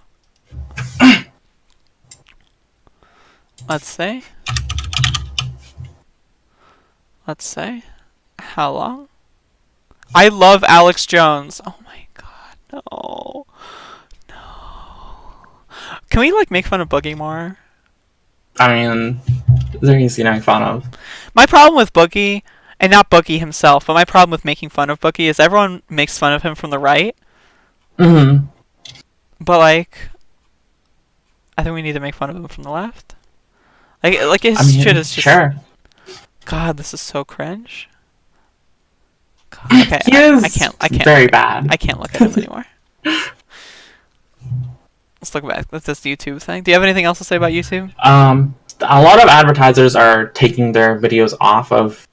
Speaker 1: Let's say. How long? I love Alex Jones. Oh my god, no. Can we like make fun of Boogie more?
Speaker 2: I mean, they're easy to make fun of.
Speaker 1: My problem with Boogie, and not Boogie himself, but my problem with making fun of Boogie is everyone makes fun of him from the right.
Speaker 2: Mm-hmm.
Speaker 1: But like, I think we need to make fun of him from the left. Like his shit is just.
Speaker 2: sure.
Speaker 1: God, this is so cringe. God, okay,
Speaker 2: He is
Speaker 1: I can't.
Speaker 2: very bad.
Speaker 1: I can't look at him anymore. Let's look back. That's this YouTube thing. Do you have anything else to say about YouTube?
Speaker 2: A lot of advertisers are taking their videos off of,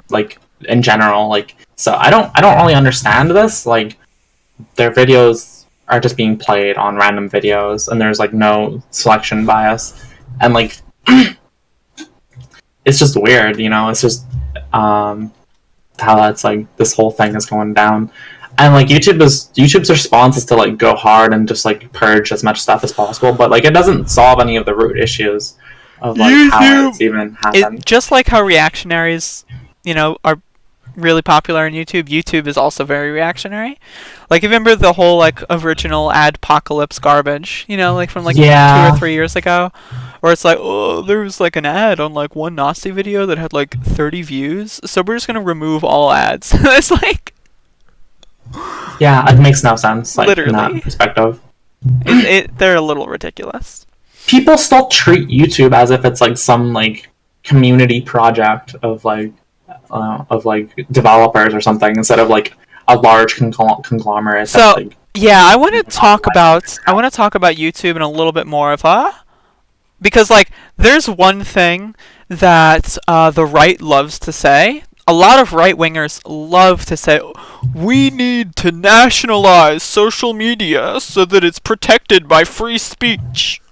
Speaker 2: like in general. Like, so I don't really understand this. Like, their videos are just being played on random videos, and there's like no selection bias, and like, it's just weird, you know. It's just how that's like this whole thing is going down. And like YouTube's response is to like go hard and just like purge as much stuff as possible, but like it doesn't solve any of the root issues of like how it's even happened.
Speaker 1: Just like how reactionaries, you know, are really popular on YouTube. YouTube is also very reactionary. Like, you remember the whole like original adpocalypse garbage, you know, like from like 2 or 3 years ago, where it's like, oh, there was like an ad on like one Nazi video that had like 30 views, so we're just gonna remove all ads. It's like.
Speaker 2: Yeah, it makes no sense. Like,
Speaker 1: Literally.
Speaker 2: in that perspective,
Speaker 1: they're a little ridiculous.
Speaker 2: people still treat YouTube as if it's like some like community project of like developers or something, instead of like a large conglomerate.
Speaker 1: So
Speaker 2: that's, like,
Speaker 1: Yeah, I want to talk about YouTube in a little bit more of because like there's one thing that the right loves to say. A lot of right wingers love to say we need to nationalize social media so that it's protected by free speech.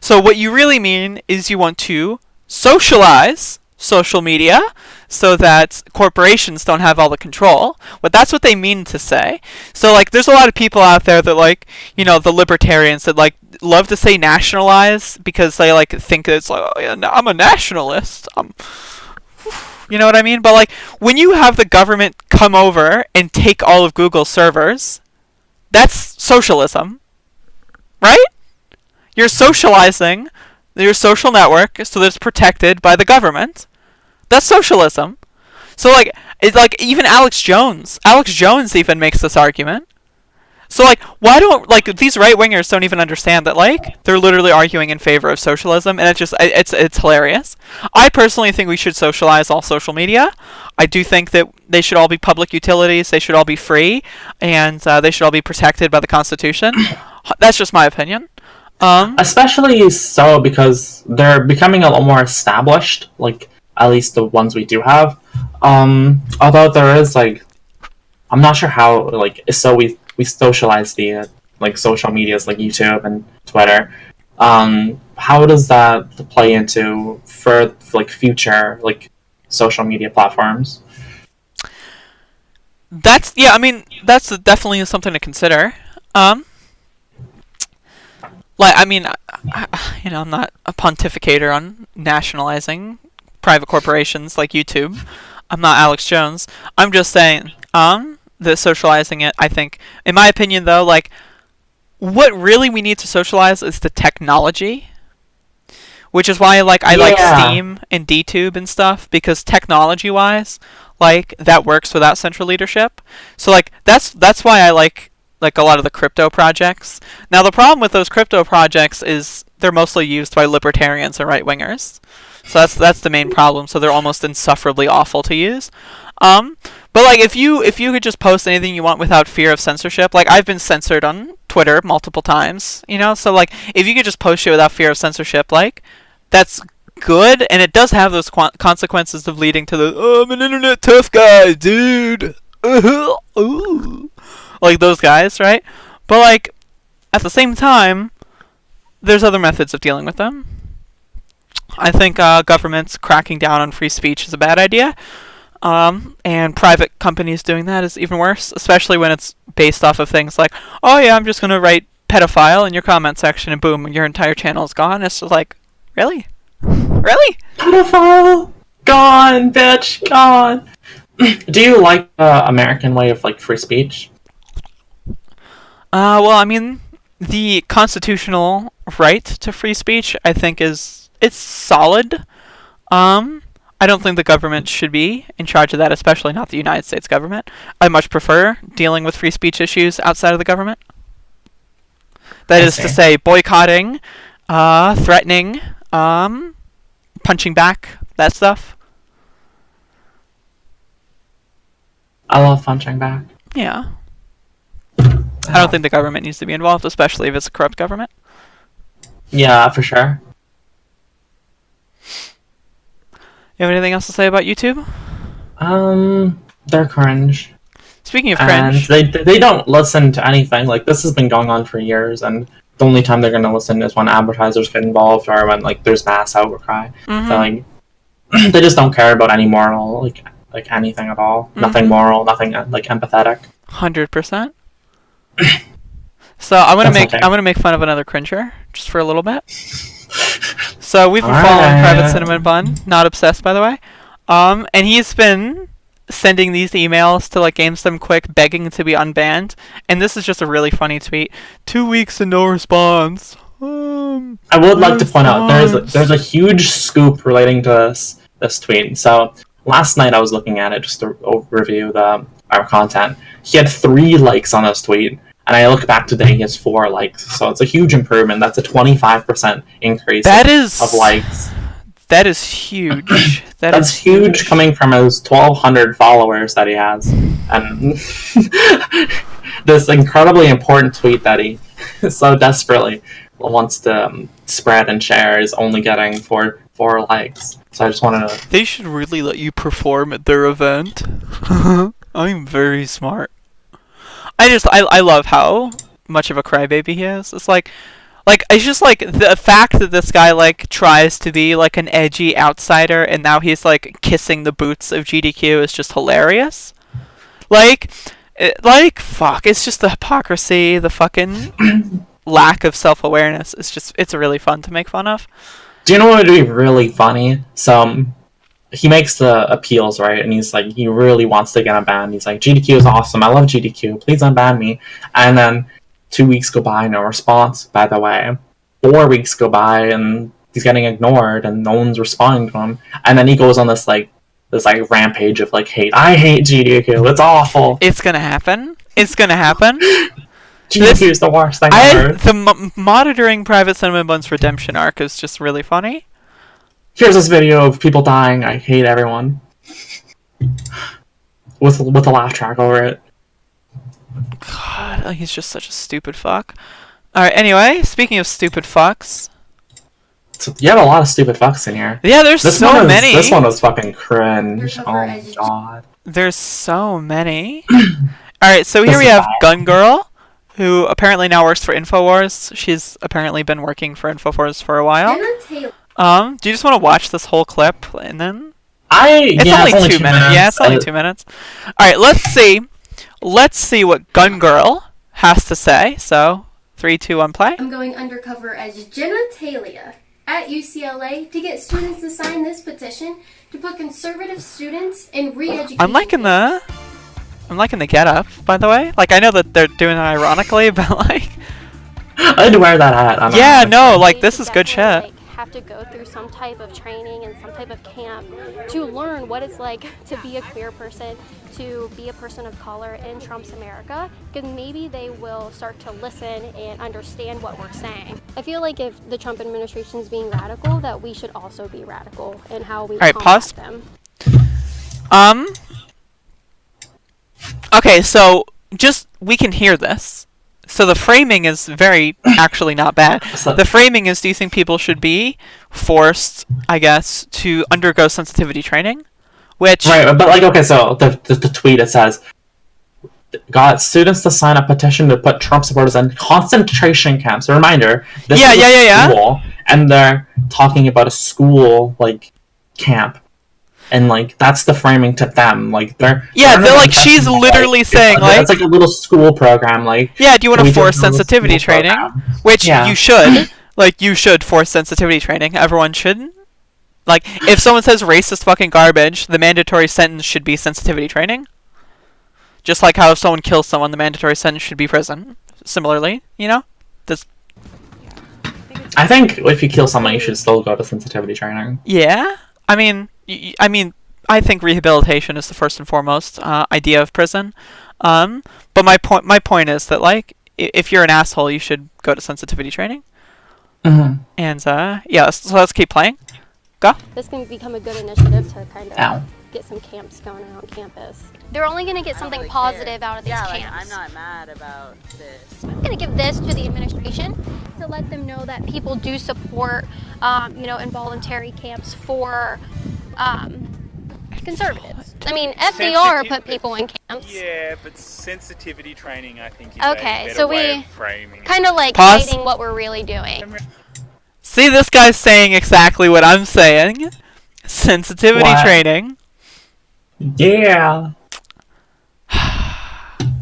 Speaker 1: So what you really mean is you want to socialize social media so that corporations don't have all the control. But that's what they mean to say. So like there's a lot of people out there that like, you know, the libertarians that like love to say nationalize because they like think it's like, oh yeah, I'm a nationalist. You know what I mean? But like when you have the government come over and take all of Google's servers, that's socialism. Right? You're socializing your social network so that it's protected by the government. That's socialism. So like it's like even Alex Jones even makes this argument. So like why don't like these right wingers don't even understand that like they're literally arguing in favor of socialism, and it's hilarious. I personally think we should socialize all social media. I do think that they should all be public utilities, they should all be free, and they should all be protected by the Constitution. That's just my opinion.
Speaker 2: Especially so because they're becoming a lot more established, like at least the ones we do have. Although there is like, I'm not sure how like so we socialize the like social medias like YouTube and Twitter. How does that play into for like future like social media platforms?
Speaker 1: That's that's definitely something to consider. Like, I mean, I'm not a pontificator on nationalizing private corporations like YouTube. I'm not Alex Jones. I'm just saying, that socializing it, I think, in my opinion, though, like, what really we need to socialize is the technology. Which is why, like, I like Steam and DTube and stuff, because technology-wise, like, that works without central leadership. So, like, that's why I like a lot of the crypto projects. Now the problem with those crypto projects is they're mostly used by libertarians and right wingers. So that's the main problem. So they're almost insufferably awful to use. But like if you could just post anything you want without fear of censorship, like I've been censored on Twitter multiple times, you know. So like if you could just post shit without fear of censorship, like that's good, and it does have those consequences of leading to the I'm an internet tough guy, dude. Like those guys, right? But like at the same time, there's other methods of dealing with them. I think governments cracking down on free speech is a bad idea, and private companies doing that is even worse, especially when it's based off of things like, oh yeah, I'm just gonna write pedophile in your comment section and boom, your entire channel is gone. It's just like, really?
Speaker 2: Pedophile, gone, bitch, gone. Do you like the American way of like free speech?
Speaker 1: Well, I mean, the constitutional right to free speech, I think, it's solid. I don't think the government should be in charge of that, especially not the United States government. I much prefer dealing with free speech issues outside of the government. That is to say, boycotting, threatening, punching back, that stuff.
Speaker 2: I love punching back.
Speaker 1: Yeah. I don't think the government needs to be involved, especially if it's a corrupt government.
Speaker 2: Yeah, for sure.
Speaker 1: You have anything else to say about YouTube?
Speaker 2: They're cringe.
Speaker 1: Speaking of cringe,
Speaker 2: and they don't listen to anything. Like this has been going on for years, and the only time they're gonna listen is when advertisers get involved or when like there's mass outcry.
Speaker 1: Mm-hmm.
Speaker 2: So like they just don't care about any moral like anything at all. Mm-hmm. Nothing moral, nothing like empathetic.
Speaker 1: 100%. So I'm gonna make fun of another cringer just for a little bit. So we've been following Private Cinnamon Bun, not obsessed by the way, and he's been sending these emails to like GameStop Quick begging to be unbanned, and this is just a really funny tweet. 2 weeks and no response.
Speaker 2: I would like to point out there's a huge scoop relating to this tweet. So last night I was looking at it just to review our content. He had 3 likes on this tweet. And I look back today, he has 4 likes. So it's a huge improvement. That's a 25% increase of likes.
Speaker 1: That is huge.
Speaker 2: That's huge coming from his 1,200 followers that he has, and this incredibly important tweet that he so desperately wants to spread and share is only getting four likes. So I just wanted to.
Speaker 1: They should really let you perform at their event. I'm very smart. I love how much of a crybaby he is. It's like it's just like the fact that this guy like tries to be like an edgy outsider and now he's like kissing the boots of GDQ is just hilarious. Fuck, it's just the hypocrisy, the fucking lack of self-awareness. It's really fun to make fun of.
Speaker 2: Do you know what would be really funny? So he makes the appeals, right? And he's like, he really wants to get unbanned. He's like, GDQ is awesome. I love GDQ. Please unban me. And then 2 weeks go by, no response, by the way. 4 weeks go by, and he's getting ignored, and no one's responding to him. And then he goes on this rampage of, like, hate. I hate GDQ. It's awful.
Speaker 1: It's gonna happen.
Speaker 2: GDQ is the worst thing ever.
Speaker 1: The monitoring Private Cinnamon Bun's redemption arc is just really funny.
Speaker 2: Here's this video of people dying. I hate everyone. With a laugh track over it.
Speaker 1: God, he's just such a stupid fuck. Alright, anyway, speaking of stupid fucks.
Speaker 2: So you have a lot of stupid fucks in here.
Speaker 1: Yeah, there's so many.
Speaker 2: This one was fucking cringe. Oh my god.
Speaker 1: There's so many. Alright, so here we have Gun Girl, who apparently now works for InfoWars. She's apparently been working for InfoWars for a while. Do you just want to watch this whole clip and then? It's only 2 minutes. Yeah, it's only 2 minutes. Alright, let's see. Let's see what Gun Girl has to say. So, 3, 2, 1, play.
Speaker 5: I'm going undercover as genitalia at UCLA to get students to sign this petition to put conservative students in re-education.
Speaker 1: I'm liking the getup, by the way. Like, I know that they're doing it ironically, but like,
Speaker 2: I'd wear that hat.
Speaker 1: Yeah, no, like this is good shit.
Speaker 6: Have to go through some type of training and some type of camp to learn what it's like to be a queer person, to be a person of color in Trump's America, because maybe they will start to listen and understand what we're saying. I feel like if the Trump administration is being radical, that we should also be radical in how we combat them.
Speaker 1: Okay, so we can hear this. So the framing is actually not bad. The framing is, do you think people should be forced, I guess, to undergo sensitivity training? Which...
Speaker 2: Right, but like, okay, so the tweet, it says, got students to sign a petition to put Trump supporters in concentration camps. A reminder, this is a school, and they're talking about a school, like, camp. And, like, that's the framing to them. Like, they're like, she's literally saying, like... It's like a little school program, like...
Speaker 1: Yeah, do you want to force sensitivity training? Which you should. Like, you should force sensitivity training. Everyone should. Like, if someone says racist fucking garbage, the mandatory sentence should be sensitivity training. Just like how if someone kills someone, the mandatory sentence should be prison. Similarly, you know?
Speaker 2: I think if you kill someone, you should still go to sensitivity training.
Speaker 1: Yeah? I mean, I think rehabilitation is the first and foremost idea of prison. But my point is that, like, if you're an asshole, you should go to sensitivity training.
Speaker 2: Mm-hmm.
Speaker 1: And so let's keep playing. Go.
Speaker 6: This can become a good initiative to kind of get some camps going on campus. They're only going to get something positive out of these camps.
Speaker 3: Like, I'm not mad about this.
Speaker 6: I'm going to give this to the administration to let them know that people do support, involuntary camps for conservatives. I mean, FDR put people in camps.
Speaker 7: Yeah, but sensitivity training, I think, is
Speaker 6: okay,
Speaker 7: a better
Speaker 6: so
Speaker 7: way of framing it.
Speaker 6: Kind of like hiding what we're really doing.
Speaker 1: See, this guy's saying exactly what I'm saying. Sensitivity training.
Speaker 2: Yeah.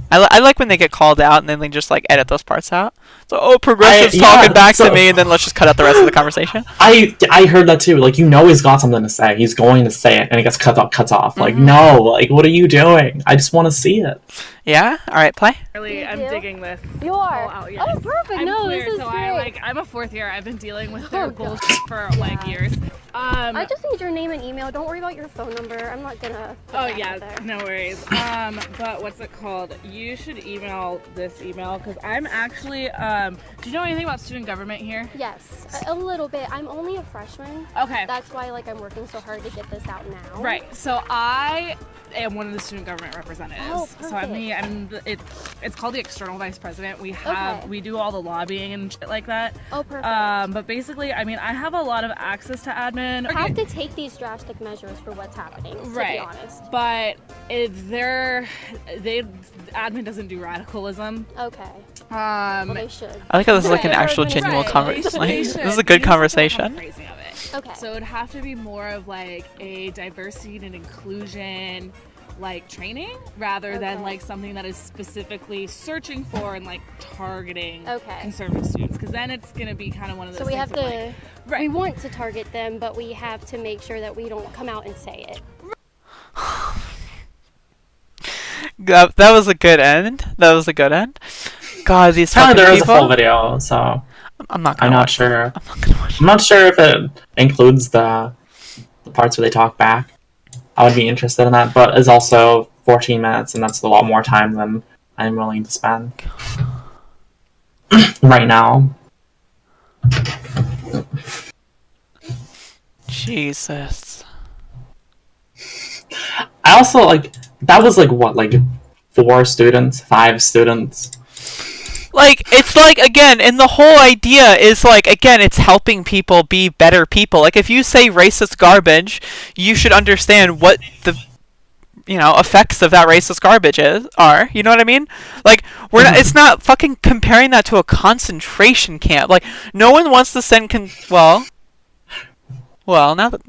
Speaker 1: I like when they get called out and then they just, like, edit those parts out. So, progressives talking back to me, and then let's just cut out the rest of the conversation.
Speaker 2: I heard that too. Like, he's got something to say. He's going to say it, and it gets cuts off. Like, no, like, what are you doing? I just want to see it.
Speaker 1: Yeah? Alright, play.
Speaker 8: Really, I'm
Speaker 6: do?
Speaker 8: digging this.
Speaker 6: You are?
Speaker 8: all out, yes.
Speaker 6: Oh, perfect.
Speaker 8: I'm
Speaker 6: No,
Speaker 8: queer,
Speaker 6: this is
Speaker 8: so
Speaker 6: great.
Speaker 8: I'm a fourth year. I've been dealing with
Speaker 6: Oh,
Speaker 8: their
Speaker 6: God.
Speaker 8: bullshit for like years.
Speaker 6: I just need your name and email. Don't worry about your phone number. I'm not gonna put
Speaker 8: Oh
Speaker 6: that
Speaker 8: yeah,
Speaker 6: out there.
Speaker 8: no worries. But what's it called? You should email this email because I'm actually. Do you know anything about student government here?
Speaker 6: Yes, a little bit. I'm only a freshman.
Speaker 8: Okay.
Speaker 6: That's why like I'm working so hard to get this out now.
Speaker 8: Right. So I am one of the student government representatives.
Speaker 6: Oh,
Speaker 8: so
Speaker 6: perfect.
Speaker 8: it's called the external vice president.
Speaker 6: Okay.
Speaker 8: We do all the lobbying and shit like that.
Speaker 6: Oh, perfect.
Speaker 8: But basically, I mean, I have a lot of access to admin.
Speaker 6: I have to take these drastic measures for what's happening, to be honest.
Speaker 8: But admin doesn't do radicalism.
Speaker 6: Okay. Well, they should.
Speaker 1: I like how this is like an
Speaker 6: Right.
Speaker 1: actual
Speaker 6: Right.
Speaker 1: genuine
Speaker 8: They
Speaker 1: conversation.
Speaker 8: should-
Speaker 1: This is a
Speaker 8: they
Speaker 1: good
Speaker 8: just don't become
Speaker 1: conversation.
Speaker 8: crazy of it.
Speaker 6: Okay.
Speaker 8: So it'd have to be more of like a diversity and inclusion like training rather than
Speaker 6: Okay.
Speaker 8: like something that is specifically searching for and like targeting
Speaker 6: Okay.
Speaker 8: conservative students because then it's going to be kind of one of those
Speaker 6: So we
Speaker 8: things
Speaker 6: have
Speaker 8: of,
Speaker 6: to,
Speaker 8: like, right.
Speaker 6: we want to target them, but we have to make sure that we don't come out and say it.
Speaker 1: That was a good end. That was a good end. God, these fucking
Speaker 2: Apparently there is a
Speaker 1: people.
Speaker 2: full video, so
Speaker 1: I'm not
Speaker 2: I'm
Speaker 1: gonna
Speaker 2: not
Speaker 1: watch.
Speaker 2: sure.
Speaker 1: I'm not gonna watch.
Speaker 2: I'm not sure if it includes the parts where they talk back. I would be interested in that, but it's also 14 minutes, and that's a lot more time than I'm willing to spend right now.
Speaker 1: Jesus.
Speaker 2: I also like that was like what, like 5 students.
Speaker 1: Like, it's like, again, and the whole idea is like, again, it's helping people be better people. Like, if you say racist garbage, you should understand what the, effects of that racist garbage are. You know what I mean? Like, it's not fucking comparing that to a concentration camp. Like, no one wants to send well, now that...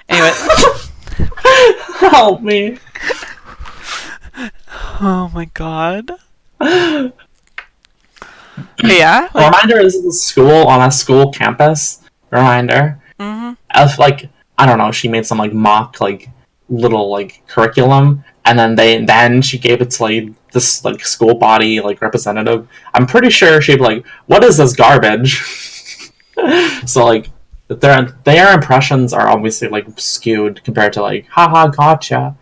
Speaker 1: Anyway.
Speaker 2: Help me.
Speaker 1: Oh my god. Yeah.
Speaker 2: A reminder: this is a school on a school campus. Reminder. Of like, I don't know. She made some like mock like little like curriculum, and then she gave it to like this like school body like representative. I'm pretty sure she'd be like, "What is this garbage?" So like, their impressions are obviously like skewed compared to like, "Haha, gotcha."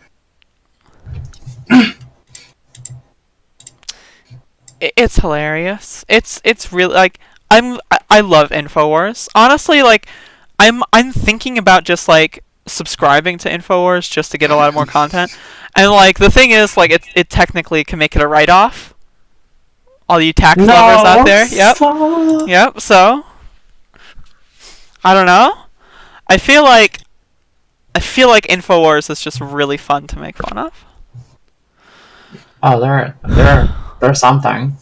Speaker 1: It's hilarious. It's really like I love Infowars. Honestly, like I'm thinking about just like subscribing to Infowars just to get a lot more content. And like the thing is, like it technically can make it a write-off. All you tax lovers out there. Yep. Yep. So I don't know. I feel like Infowars is just really fun to make fun of.
Speaker 2: Oh, they're something.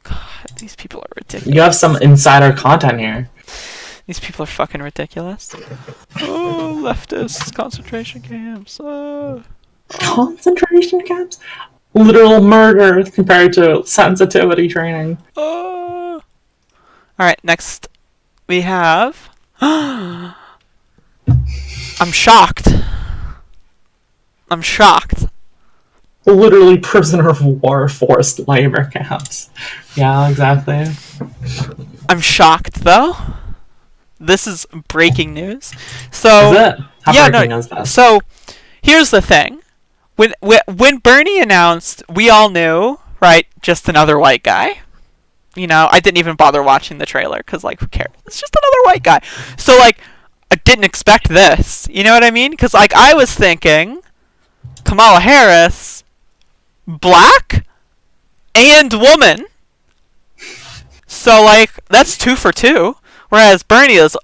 Speaker 1: God, these people are ridiculous.
Speaker 2: You have some insider content here.
Speaker 1: These people are fucking ridiculous. Oh, leftists, concentration camps.
Speaker 2: Concentration camps? Literal murder compared to sensitivity training.
Speaker 1: Alright, next we have... I'm shocked. I'm shocked.
Speaker 2: Literally prisoner of war forced labor camps. Yeah, exactly.
Speaker 1: I'm shocked, though. This is breaking news. So,
Speaker 2: Is it? How breaking is that?
Speaker 1: So, here's the thing. When Bernie announced, we all knew, right, just another white guy. I didn't even bother watching the trailer, because, like, who cares? It's just another white guy. So, like, I didn't expect this. You know what I mean? Because, like, I was thinking, Kamala Harris, black, and woman. So, like, that's 2 for 2. Whereas Bernie is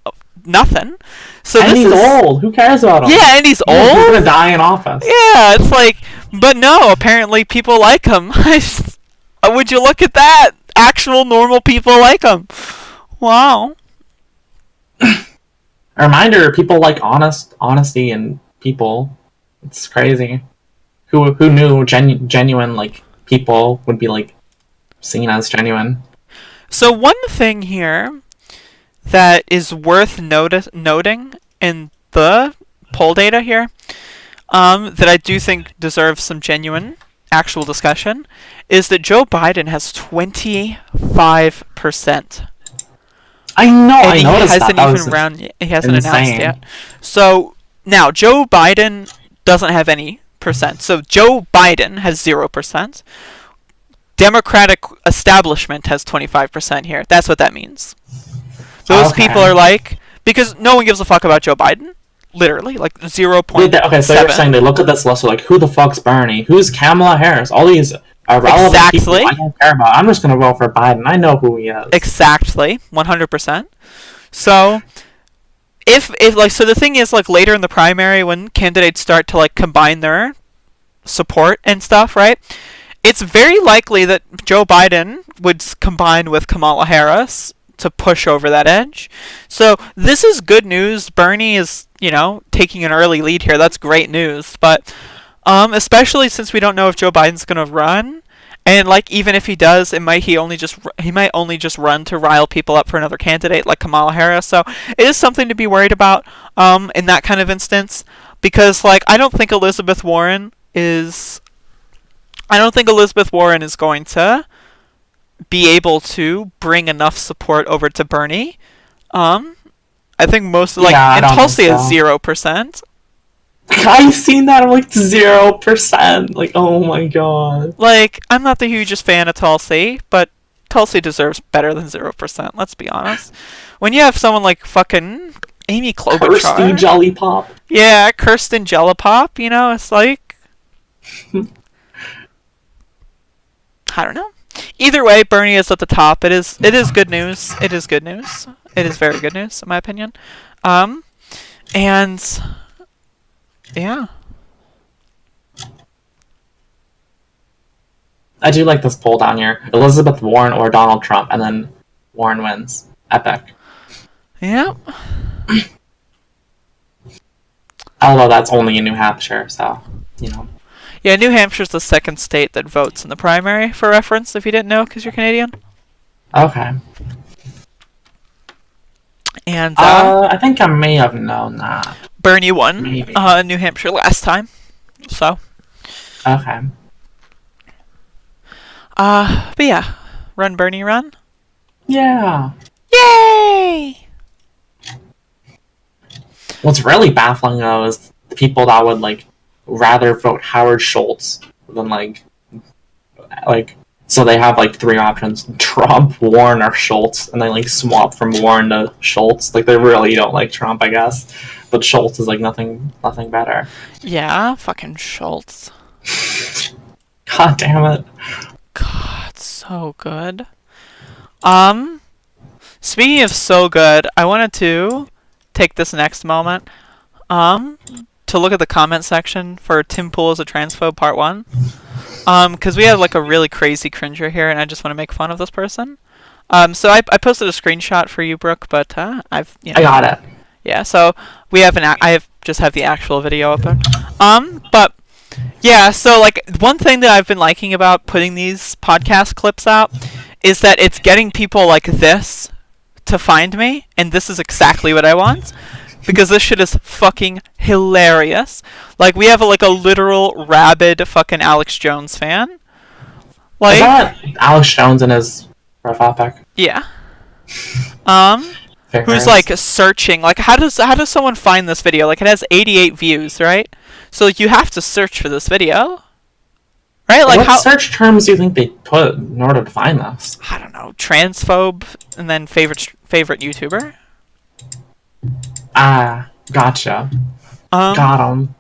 Speaker 1: nothing. So
Speaker 2: and he's old. Who cares about him?
Speaker 1: Yeah, and he's old.
Speaker 2: He's gonna die in office.
Speaker 1: Yeah, it's like, but no, apparently people like him. Would you look at that? Actual normal people like him. Wow.
Speaker 2: A reminder: people like honesty, and people. It's crazy. Who knew genuine like people would be like seen as genuine?
Speaker 1: So one thing here that is worth noting in the poll data here, that I do think deserves some genuine, actual discussion, is that Joe Biden has 25%.
Speaker 2: I know.
Speaker 1: And
Speaker 2: I noticed
Speaker 1: he
Speaker 2: that.
Speaker 1: he hasn't announced
Speaker 2: insane.
Speaker 1: yet. So now Joe Biden doesn't have any percent. So Joe Biden has 0%. Democratic establishment has 25% here. That's what that means. Those people are like, because no one gives a fuck about Joe Biden. Literally, like 0.7.
Speaker 2: Okay, so you're saying they look at this list, they're like, who the fuck's Bernie? Who's Kamala Harris? All these irrelevant people I don't care about. I'm just gonna vote for Biden. I know who he is.
Speaker 1: Exactly, 100%. So, if like, so the thing is, like, later in the primary, when candidates start to like combine their support and stuff, right? It's very likely that Joe Biden would combine with Kamala Harris to push over that edge. So this is good news. Bernie is, taking an early lead here. That's great news. But especially since we don't know if Joe Biden's going to run, and like even if he does, he might only just run to rile people up for another candidate like Kamala Harris. So it is something to be worried about in that kind of instance, because like I don't think Elizabeth Warren is going to be able to bring enough support over to Bernie. I think most and Tulsi has 0%.
Speaker 2: I've seen that. I'm like 0%. Like, oh my god.
Speaker 1: Like, I'm not the hugest fan of Tulsi, but Tulsi deserves better than 0%. Let's be honest. When you have someone like fucking Amy Klobuchar,
Speaker 2: Kirsten Jellypop.
Speaker 1: Yeah, Kirsten Jellypop. It's like I don't know. Either way, Bernie is at the top. It is good news. It is good news. It is very good news, in my opinion. And yeah.
Speaker 2: I do like this poll down here. Elizabeth Warren or Donald Trump, and then Warren wins. Epic.
Speaker 1: Yep.
Speaker 2: Although that's only in New Hampshire, so,
Speaker 1: Yeah, New Hampshire's the second state that votes in the primary, for reference, if you didn't know, because you're Canadian.
Speaker 2: Okay.
Speaker 1: And
Speaker 2: I think I may have known that.
Speaker 1: Bernie won
Speaker 2: Maybe.
Speaker 1: New Hampshire last time, so.
Speaker 2: Okay.
Speaker 1: But yeah, run Bernie, run.
Speaker 2: Yeah.
Speaker 1: Yay!
Speaker 2: What's really baffling though is the people that would rather vote Howard Schultz than so they have three options: Trump, Warren, or Schultz, and they swap from Warren to Schultz. They really don't like Trump, I guess, but Schultz is nothing better.
Speaker 1: Yeah, fucking Schultz.
Speaker 2: God damn it.
Speaker 1: God, so good. Speaking of so good, I wanted to take this next moment to look at the comment section for Tim Pool is a Transphobe Part 1. Because we have a really crazy cringer here, and I just want to make fun of this person. So I posted a screenshot for you, Brooke, but I
Speaker 2: got it.
Speaker 1: Yeah, so we have just have the actual video open. But yeah, so one thing that I've been liking about putting these podcast clips out is that it's getting people like this to find me, and this is exactly what I want. Because this shit is fucking hilarious. We have a literal rabid fucking Alex Jones fan.
Speaker 2: Is that Alex Jones in his profile pic?
Speaker 1: Yeah.
Speaker 2: Very
Speaker 1: Who's
Speaker 2: nice.
Speaker 1: searching? How does someone find this video? It has 88 views, right? So you have to search for this video, right?
Speaker 2: What search terms do you think they put in order to find this?
Speaker 1: I don't know. Transphobe, and then favorite YouTuber.
Speaker 2: Ah, gotcha. Got him.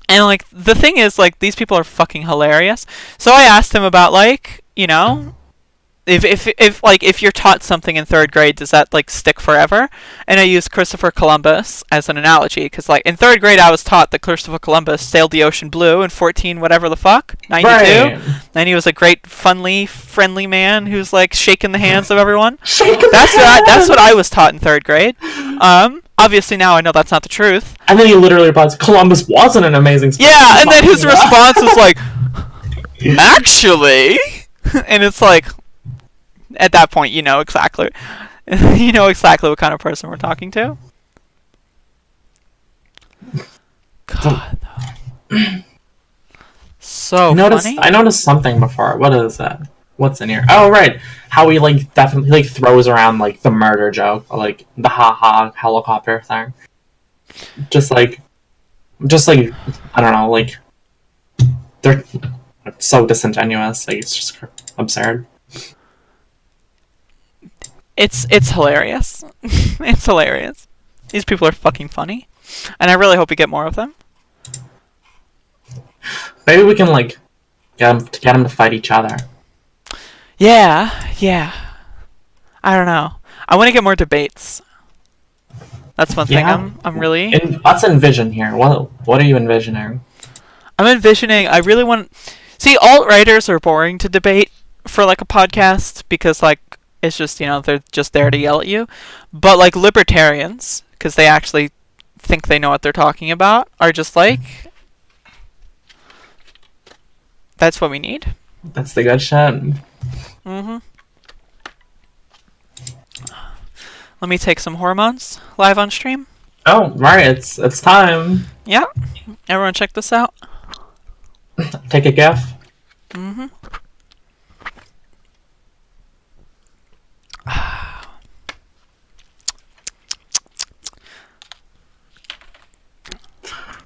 Speaker 1: And the thing is, these people are fucking hilarious. So I asked him about if you're taught something in 3rd grade, does that stick forever? And I used Christopher Columbus as an analogy, because in 3rd grade I was taught that Christopher Columbus sailed the ocean blue in 92 92,
Speaker 2: Right.
Speaker 1: and he was a great, friendly man who's shaking the hands of everyone.
Speaker 2: That's
Speaker 1: what I was taught in 3rd grade. Obviously now I know that's not the truth.
Speaker 2: And then he literally replies, Columbus wasn't an amazing sport.
Speaker 1: Yeah, and then his response is actually, and it's at that point you know exactly what kind of person we're talking to. God, though. So funny.
Speaker 2: I noticed something before. What is that? What's in here? Oh, right. How he like definitely like throws around like the murder joke, or, like the haha helicopter thing. Just like I don't know, like they're so disingenuous. Like it's just absurd.
Speaker 1: It's hilarious. It's hilarious. These people are fucking funny, and I really hope we get more of them.
Speaker 2: Maybe we can like get them to fight each other.
Speaker 1: Yeah. I don't know. I want to get more debates. That's one thing I'm really...
Speaker 2: Let's envision here. What are you envisioning?
Speaker 1: I'm envisioning... I really want... See, alt-writers are boring to debate for, like, a podcast because, like, it's just, you know, they're just there to yell at you. But, like, libertarians, because they actually think they know what they're talking about, are just like... That's what we need.
Speaker 2: That's the good shit.
Speaker 1: Mm-hmm. Let me take some hormones live on stream.
Speaker 2: Oh, right, it's time.
Speaker 1: Yeah. Everyone check this out.
Speaker 2: Take a gif.
Speaker 1: Mm-hmm.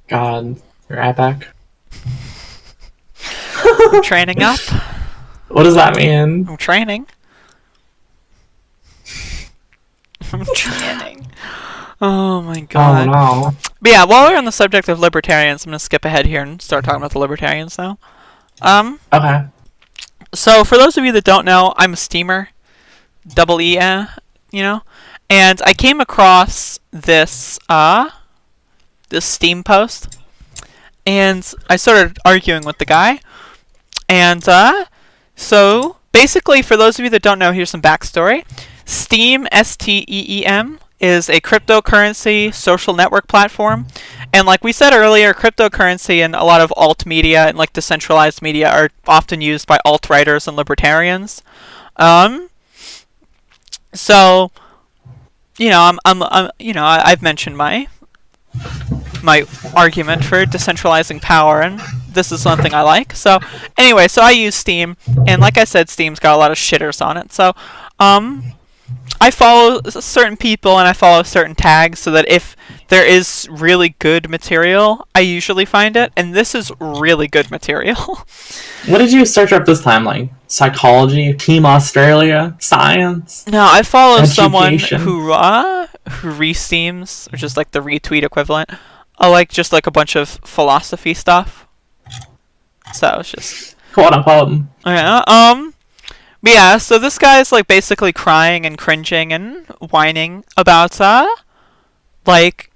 Speaker 2: God, you're epic.
Speaker 1: I'm training up.
Speaker 2: What does that mean?
Speaker 1: I'm training. I'm training. Oh my god.
Speaker 2: Oh no.
Speaker 1: But yeah, while we're on the subject of libertarians, I'm gonna skip ahead here and start talking about the libertarians now.
Speaker 2: Okay.
Speaker 1: So for those of you that don't know, I'm a steamer. Double E, you know? And I came across this this Steam post. And I started arguing with the guy. And so basically, for those of you that don't know, here's some backstory. Steam, STEEM, is a cryptocurrency social network platform. And like we said earlier, cryptocurrency and a lot of alt media and like decentralized media are often used by alt writers and libertarians. So, you know, I've mentioned my argument for decentralizing power, and this is something I like. So anyway, so I use Steam, and like I said, Steam's got a lot of shitters on it. So I follow certain people and I follow certain tags so that if there is really good material, I usually find it, and this is really good material.
Speaker 2: What did you search up this time? Like psychology, Team Australia, science?
Speaker 1: No, I follow
Speaker 2: education.
Speaker 1: someone who re-steams, which is like the retweet equivalent. I like just like a bunch of philosophy stuff. So it's just
Speaker 2: quote unquote.
Speaker 1: Yeah. But yeah, so this guy's like basically crying and cringing and whining about like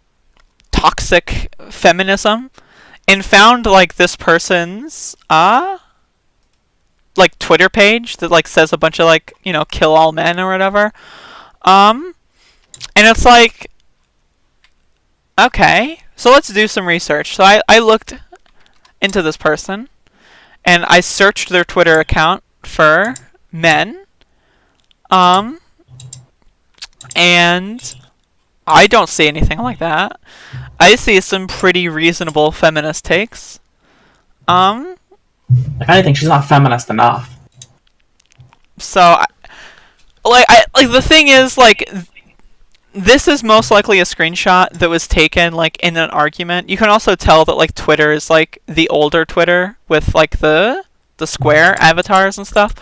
Speaker 1: toxic feminism, and found like this person's like Twitter page that like says a bunch of like, you know, kill all men or whatever. And it's like, okay, so let's do some research. So I looked into this person and I searched their Twitter account for men, and I don't see anything like that. I see some pretty reasonable feminist takes.
Speaker 2: If anything, she's not feminist enough.
Speaker 1: So, the thing is, like, this is most likely a screenshot that was taken, like, in an argument. You can also tell that, like, Twitter is, like, the older Twitter with, like, the square avatars and stuff.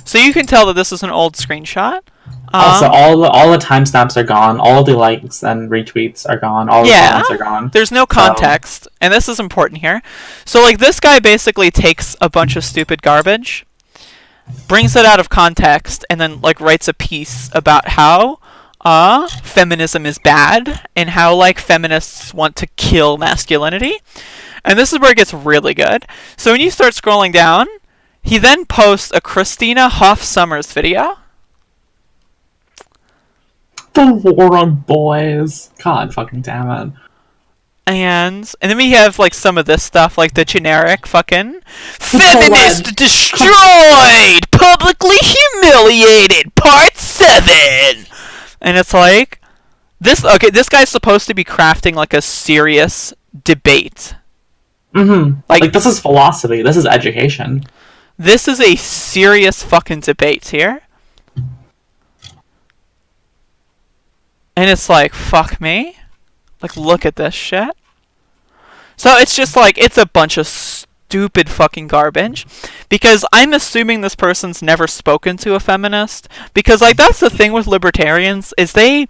Speaker 1: So you can tell that this is an old screenshot.
Speaker 2: Also, all the timestamps are gone. All the likes and retweets are gone. All the comments are gone.
Speaker 1: There's no context, and this is important here. So, like, this guy basically takes a bunch of stupid garbage, brings it out of context, and then, like, writes a piece about how feminism is bad, and how, like, feminists want to kill masculinity. And this is where it gets really good. So when you start scrolling down, he then posts a Christina Hoff Sommers video.
Speaker 2: The war on boys. God fucking damn it.
Speaker 1: And then we have, like, some of this stuff, like the generic fucking feminist destroyed, publicly humiliated, part 7. And it's like, this guy's supposed to be crafting, like, a serious debate
Speaker 2: Mm-hmm. Like, this is philosophy. This is education.
Speaker 1: This is a serious fucking debate here. And it's like, fuck me. Like, look at this shit. So it's just like, it's a bunch of stupid fucking garbage. Because I'm assuming this person's never spoken to a feminist. Because, like, that's the thing with libertarians, is they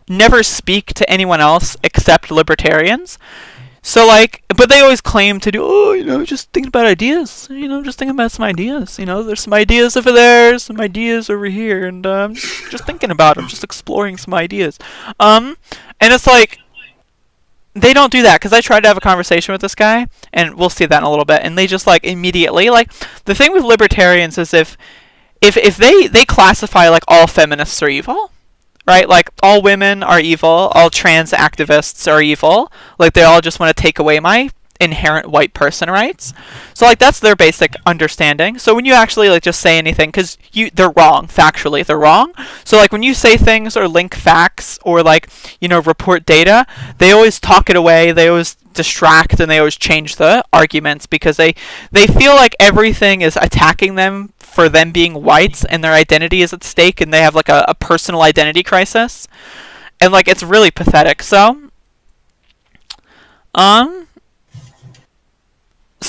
Speaker 1: never speak to anyone else except libertarians. So, like, but they always claim to do, oh, you know, just thinking about ideas. You know, just thinking about some ideas. You know, there's some ideas over there, some ideas over here, and just thinking about them, just exploring some ideas. And it's like, they don't do that, because I tried to have a conversation with this guy, and we'll see that in a little bit, and they just, like, immediately, like, the thing with libertarians is if they classify, like, all feminists are evil, right? Like, all women are evil, all trans activists are evil. Like, they all just want to take away my inherent white person rights. So, like, that's their basic understanding. So when you actually, like, just say anything, because they're wrong, factually, they're wrong. So, like, when you say things or link facts or, like, you know, report data, they always talk it away, they always distract, and they always change the arguments because they feel like everything is attacking them for them being whites and their identity is at stake, and they have like a personal identity crisis, and like it's really pathetic. So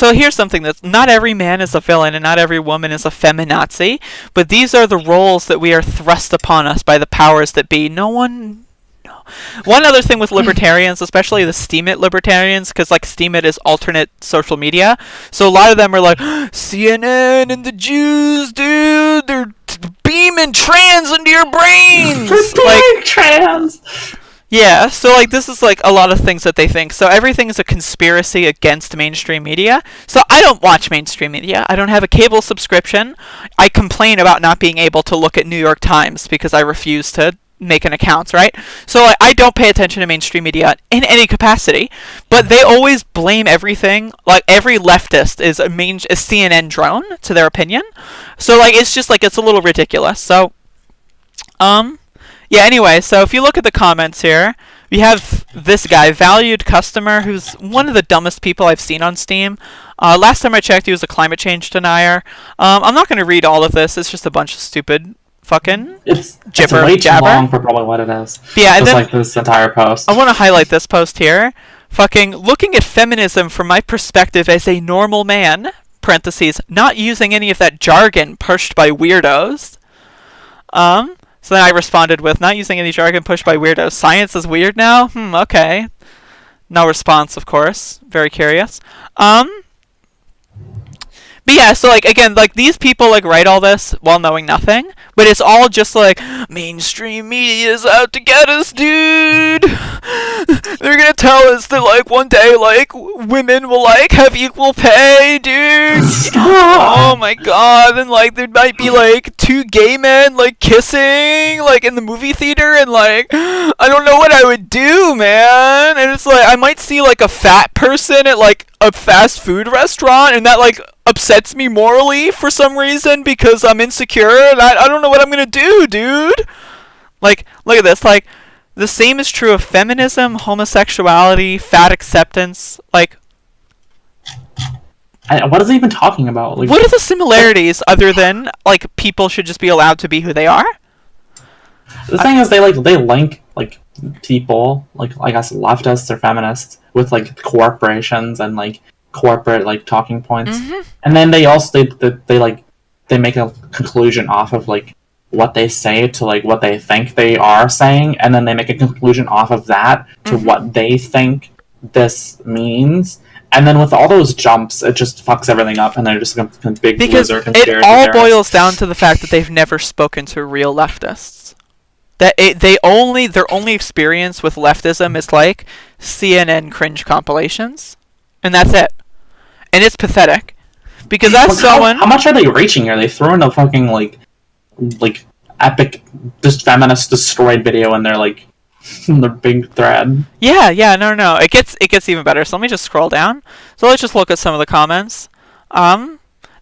Speaker 1: here's something: that's not every man is a villain and not every woman is a feminazi, but these are the roles that we are thrust upon us by the powers that be. One other thing with libertarians, especially the Steemit libertarians, because like Steemit is alternate social media, so a lot of them are like, CNN and the Jews, dude, they're beaming trans into your brains!
Speaker 2: Like, trans!
Speaker 1: Yeah, so like this is like a lot of things that they think. So everything is a conspiracy against mainstream media. So I don't watch mainstream media. I don't have a cable subscription. I complain about not being able to look at New York Times because I refuse to make an account, right? So I don't pay attention to mainstream media in any capacity, but they always blame everything. Like every leftist is a CNN drone to their opinion. So like it's just like it's a little ridiculous. So yeah, anyway, so if you look at the comments here, we have this guy, Valued Customer, who's one of the dumbest people I've seen on Steam. Last time I checked, he was a climate change denier. I'm not going to read all of this. It's just a bunch of stupid fucking
Speaker 2: it's
Speaker 1: jibber
Speaker 2: way
Speaker 1: jabber.
Speaker 2: Too long for probably what it is.
Speaker 1: Yeah, and
Speaker 2: just
Speaker 1: then,
Speaker 2: like this entire post.
Speaker 1: I want to highlight this post here. Fucking looking at feminism from my perspective as a normal man, parentheses, not using any of that jargon pushed by weirdos. So then I responded with, not using any jargon pushed by weirdos. Science is weird now? Okay. No response, of course. Very curious. But yeah, so like again, like these people like write all this while knowing nothing, but it's all just like mainstream media is out to get us, dude. They're gonna tell us that like one day like women will like have equal pay, dude. Oh my god, and like there might be like two gay men like kissing like in the movie theater, and like I don't know what I would do, man. And it's like I might see like a fat person at like a fast food restaurant, and that like upsets me morally for some reason because I'm insecure and I don't know what I'm gonna do, dude. Like, look at this. Like, the same is true of feminism, homosexuality, fat acceptance. Like,
Speaker 2: what is he even talking about? Like,
Speaker 1: what are the similarities other than like people should just be allowed to be who they are?
Speaker 2: The thing is, they link like people, like I guess leftists or feminists, with like corporations and like corporate like talking points, and then they also they make a conclusion off of like what they say to like what they think they are saying, and then they make a conclusion off of that to what they think this means. And then with all those jumps, it just fucks everything up, and they're just a big loser conspiracy
Speaker 1: it all
Speaker 2: theorist.
Speaker 1: boils down to the fact that they've never spoken to real leftists. That their only experience with leftism is like CNN cringe compilations, and that's it. And it's pathetic, because as someone,
Speaker 2: how much are they reaching here? They throw in a fucking like epic just feminist destroyed video, and they're like the big thread.
Speaker 1: Yeah, no. It gets even better. So let me just scroll down. So let's just look at some of the comments.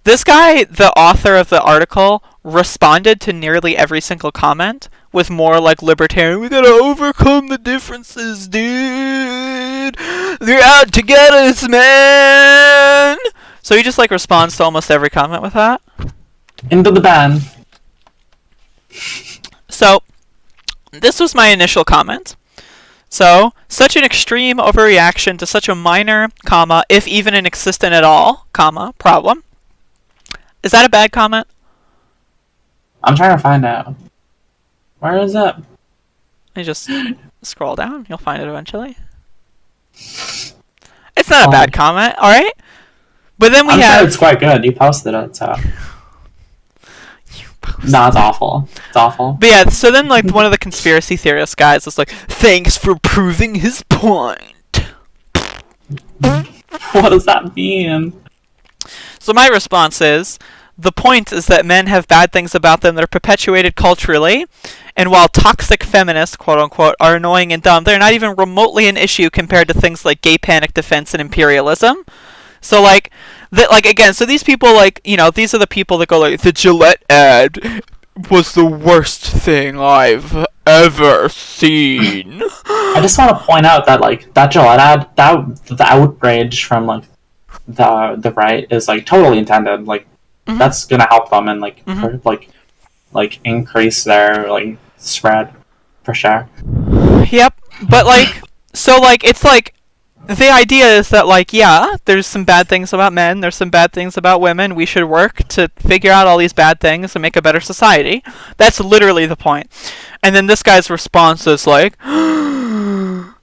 Speaker 1: This guy, the author of the article, responded to nearly every single comment with more like libertarian, we gotta overcome the differences, dude. They're out to get us, man. So he just like responds to almost every comment with that.
Speaker 2: Into the ban.
Speaker 1: So this was my initial comment. So, such an extreme overreaction to such a minor, comma, if even inexistent at all, comma, problem. Is that a bad comment?
Speaker 2: I'm trying to find out. Where is it?
Speaker 1: You just scroll down. You'll find it eventually. It's not a bad comment, alright? But then
Speaker 2: I'm sure it's quite good. You posted it, so... No, it's awful. It's awful.
Speaker 1: But yeah, so then like one of the conspiracy theorist guys was like, thanks for proving his point.
Speaker 2: What does that mean?
Speaker 1: So my response is, the point is that men have bad things about them that are perpetuated culturally, and while toxic feminists, quote unquote, are annoying and dumb, they're not even remotely an issue compared to things like gay panic defense and imperialism. So like, again, so these people, like, you know, these are the people that go like, the Gillette ad was the worst thing I've ever seen.
Speaker 2: I just want to point out that, like, that Gillette ad, the outrage from, like, the right is, like, totally intended. Like, that's gonna help them and, like, like, increase their, like, spread, for sure.
Speaker 1: Yep, but, like, so, like, it's, like, the idea is that, like, yeah, there's some bad things about men, there's some bad things about women, we should work to figure out all these bad things and make a better society. That's literally the point. And then this guy's response is like, men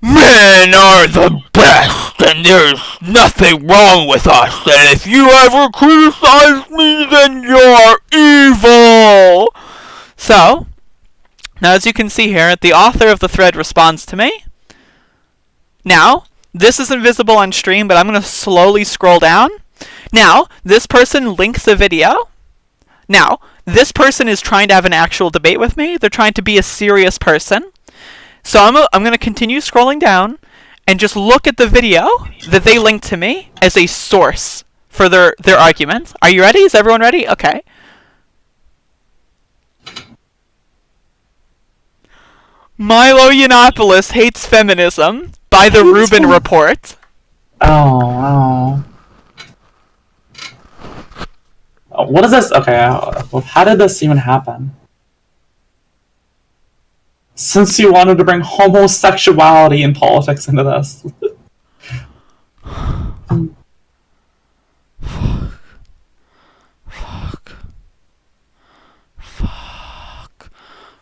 Speaker 1: are the best, and there's nothing wrong with us, and if you ever criticize me, then you're evil! So, now as you can see here, the author of the thread responds to me. Now, this is invisible on stream, but I'm going to slowly scroll down. Now, this person links a video. Now, this person is trying to have an actual debate with me. They're trying to be a serious person. So I'm going to continue scrolling down and just look at the video that they linked to me as a source for their argument. Are you ready? Is everyone ready? Okay. Milo Yiannopoulos hates feminism by the Rubin Report.
Speaker 2: Oh. What is this? Okay, how did this even happen? Since you wanted to bring homosexuality and politics into this.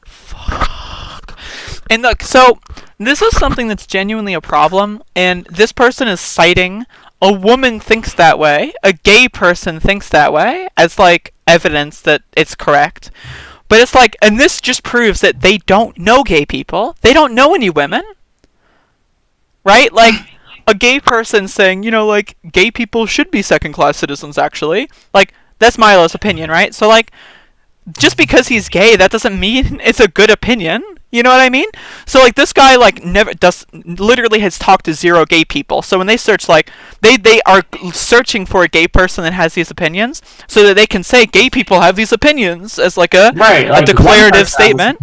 Speaker 2: Fuck. And look, so this is something that's genuinely a problem, and this person is citing a woman thinks that way, a gay person thinks that way, as like evidence that it's correct. But it's like, and this just proves that they don't know gay people. They don't know any women. Right? Like, a gay person saying, you know, like, gay people should be second-class citizens, actually. Like, that's Milo's opinion, right? So, like, just because he's gay, that doesn't mean it's a good opinion. You know what I mean? So, like, this guy, like, literally has talked to 0 gay people. So when they search, like, they are searching for a gay person that has these opinions so that they can say gay people have these opinions as, like, a declarative statement.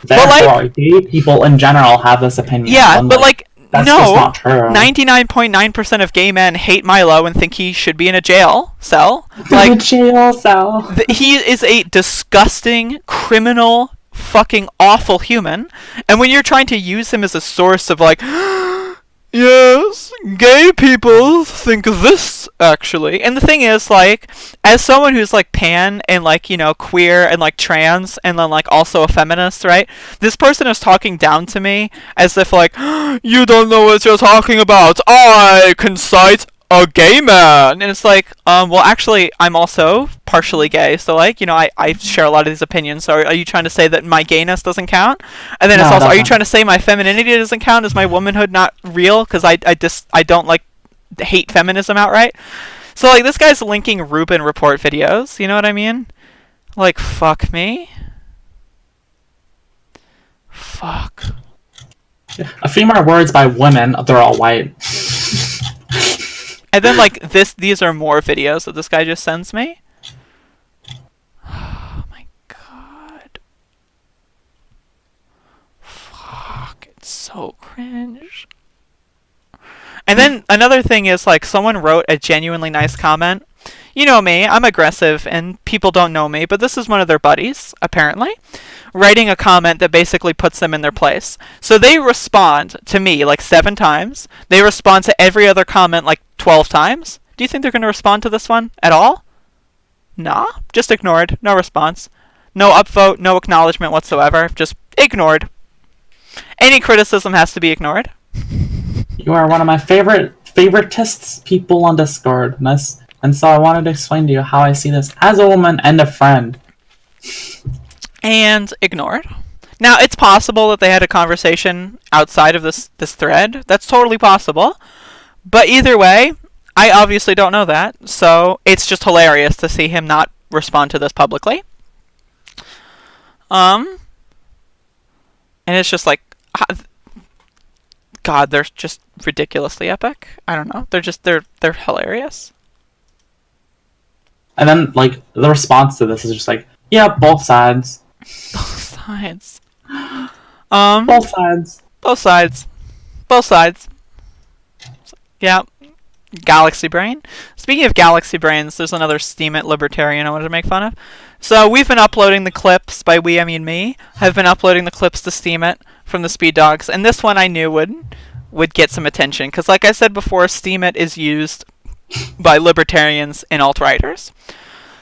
Speaker 2: But, like, gay people in general have this opinion.
Speaker 1: Yeah, but, like,
Speaker 2: that's
Speaker 1: no,
Speaker 2: just not true.
Speaker 1: 99.9% of gay men hate Milo and think he should be in a jail cell. Like,
Speaker 2: jail cell.
Speaker 1: He is a disgusting, criminal, fucking awful human. And when you're trying to use him as a source of like, yes, gay people think this, actually. And the thing is, like, as someone who's, like, pan and, like, you know, queer and, like, trans and then, like, also a feminist, right? This person is talking down to me as if, like, you don't know what you're talking about. I can cite a gay man. And it's like, well, actually, I'm also partially gay. So, like, you know, I share a lot of these opinions. So are you trying to say that my gayness doesn't count? And then it's also, are you trying to say my femininity doesn't count? Is my womanhood not real? Because I don't, like, hate feminism outright. So, like, this guy's linking Rubin Report videos. You know what I mean? Like, fuck me. Fuck.
Speaker 2: A few more words by women, they're all white.
Speaker 1: And then, like, these are more videos that this guy just sends me. Oh my god. So cringe. And then another thing is, like, someone wrote a genuinely nice comment. You know me, I'm aggressive, and people don't know me, but this is one of their buddies, apparently, writing a comment that basically puts them in their place. So they respond to me, like, 7 times. They respond to every other comment, like, 12 times. Do you think they're going to respond to this one at all? Nah, just ignored. No response. No upvote, no acknowledgement whatsoever. Just ignored. Any criticism has to be ignored.
Speaker 2: You are one of my favoritists people on Discord, and so I wanted to explain to you how I see this as a woman and a friend.
Speaker 1: And ignored. Now, it's possible that they had a conversation outside of this thread. That's totally possible. But either way, I obviously don't know that, so it's just hilarious to see him not respond to this publicly. And it's just like, God, they're just ridiculously epic. I don't know. They're hilarious.
Speaker 2: And then, like, the response to this is just like, yeah, both sides.
Speaker 1: Both sides.
Speaker 2: Both sides.
Speaker 1: Both sides. Both sides. Yeah. Galaxy Brain. Speaking of Galaxy Brains, there's another Steam It libertarian I wanted to make fun of. So we've been uploading the clips, by we I mean me, have been uploading the clips to Steam It from the Speed Dogs, and this one I knew would get some attention, because like I said before, Steam It is used by libertarians and alt-righters.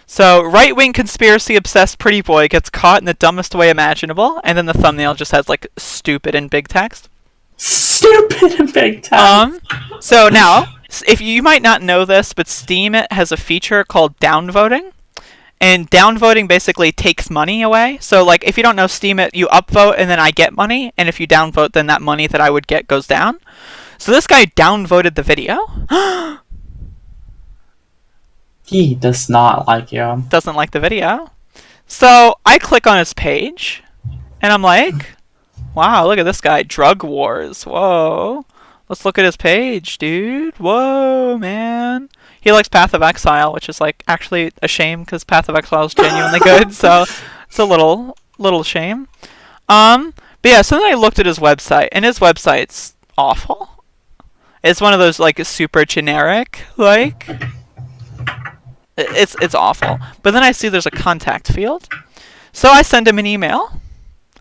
Speaker 1: So, right-wing conspiracy-obsessed pretty boy gets caught in the dumbest way imaginable, and then the thumbnail just has, like, stupid in big text.
Speaker 2: Stupid in big text!
Speaker 1: So now, if you might not know this, but Steam It has a feature called downvoting. And downvoting basically takes money away. So, like, if you don't know Steam It, you upvote and then I get money. And if you downvote, then that money that I would get goes down. So this guy downvoted the video.
Speaker 2: He does not like you.
Speaker 1: Doesn't like the video. So I click on his page. And I'm like, wow, look at this guy. Drug wars. Whoa. Let's look at his page, dude. Whoa, man. He likes Path of Exile, which is, like, actually a shame, because Path of Exile is genuinely good, so it's a little shame. But yeah, so then I looked at his website, and his website's awful. It's one of those, like, super generic, like... It's awful. But then I see there's a contact field. So I send him an email.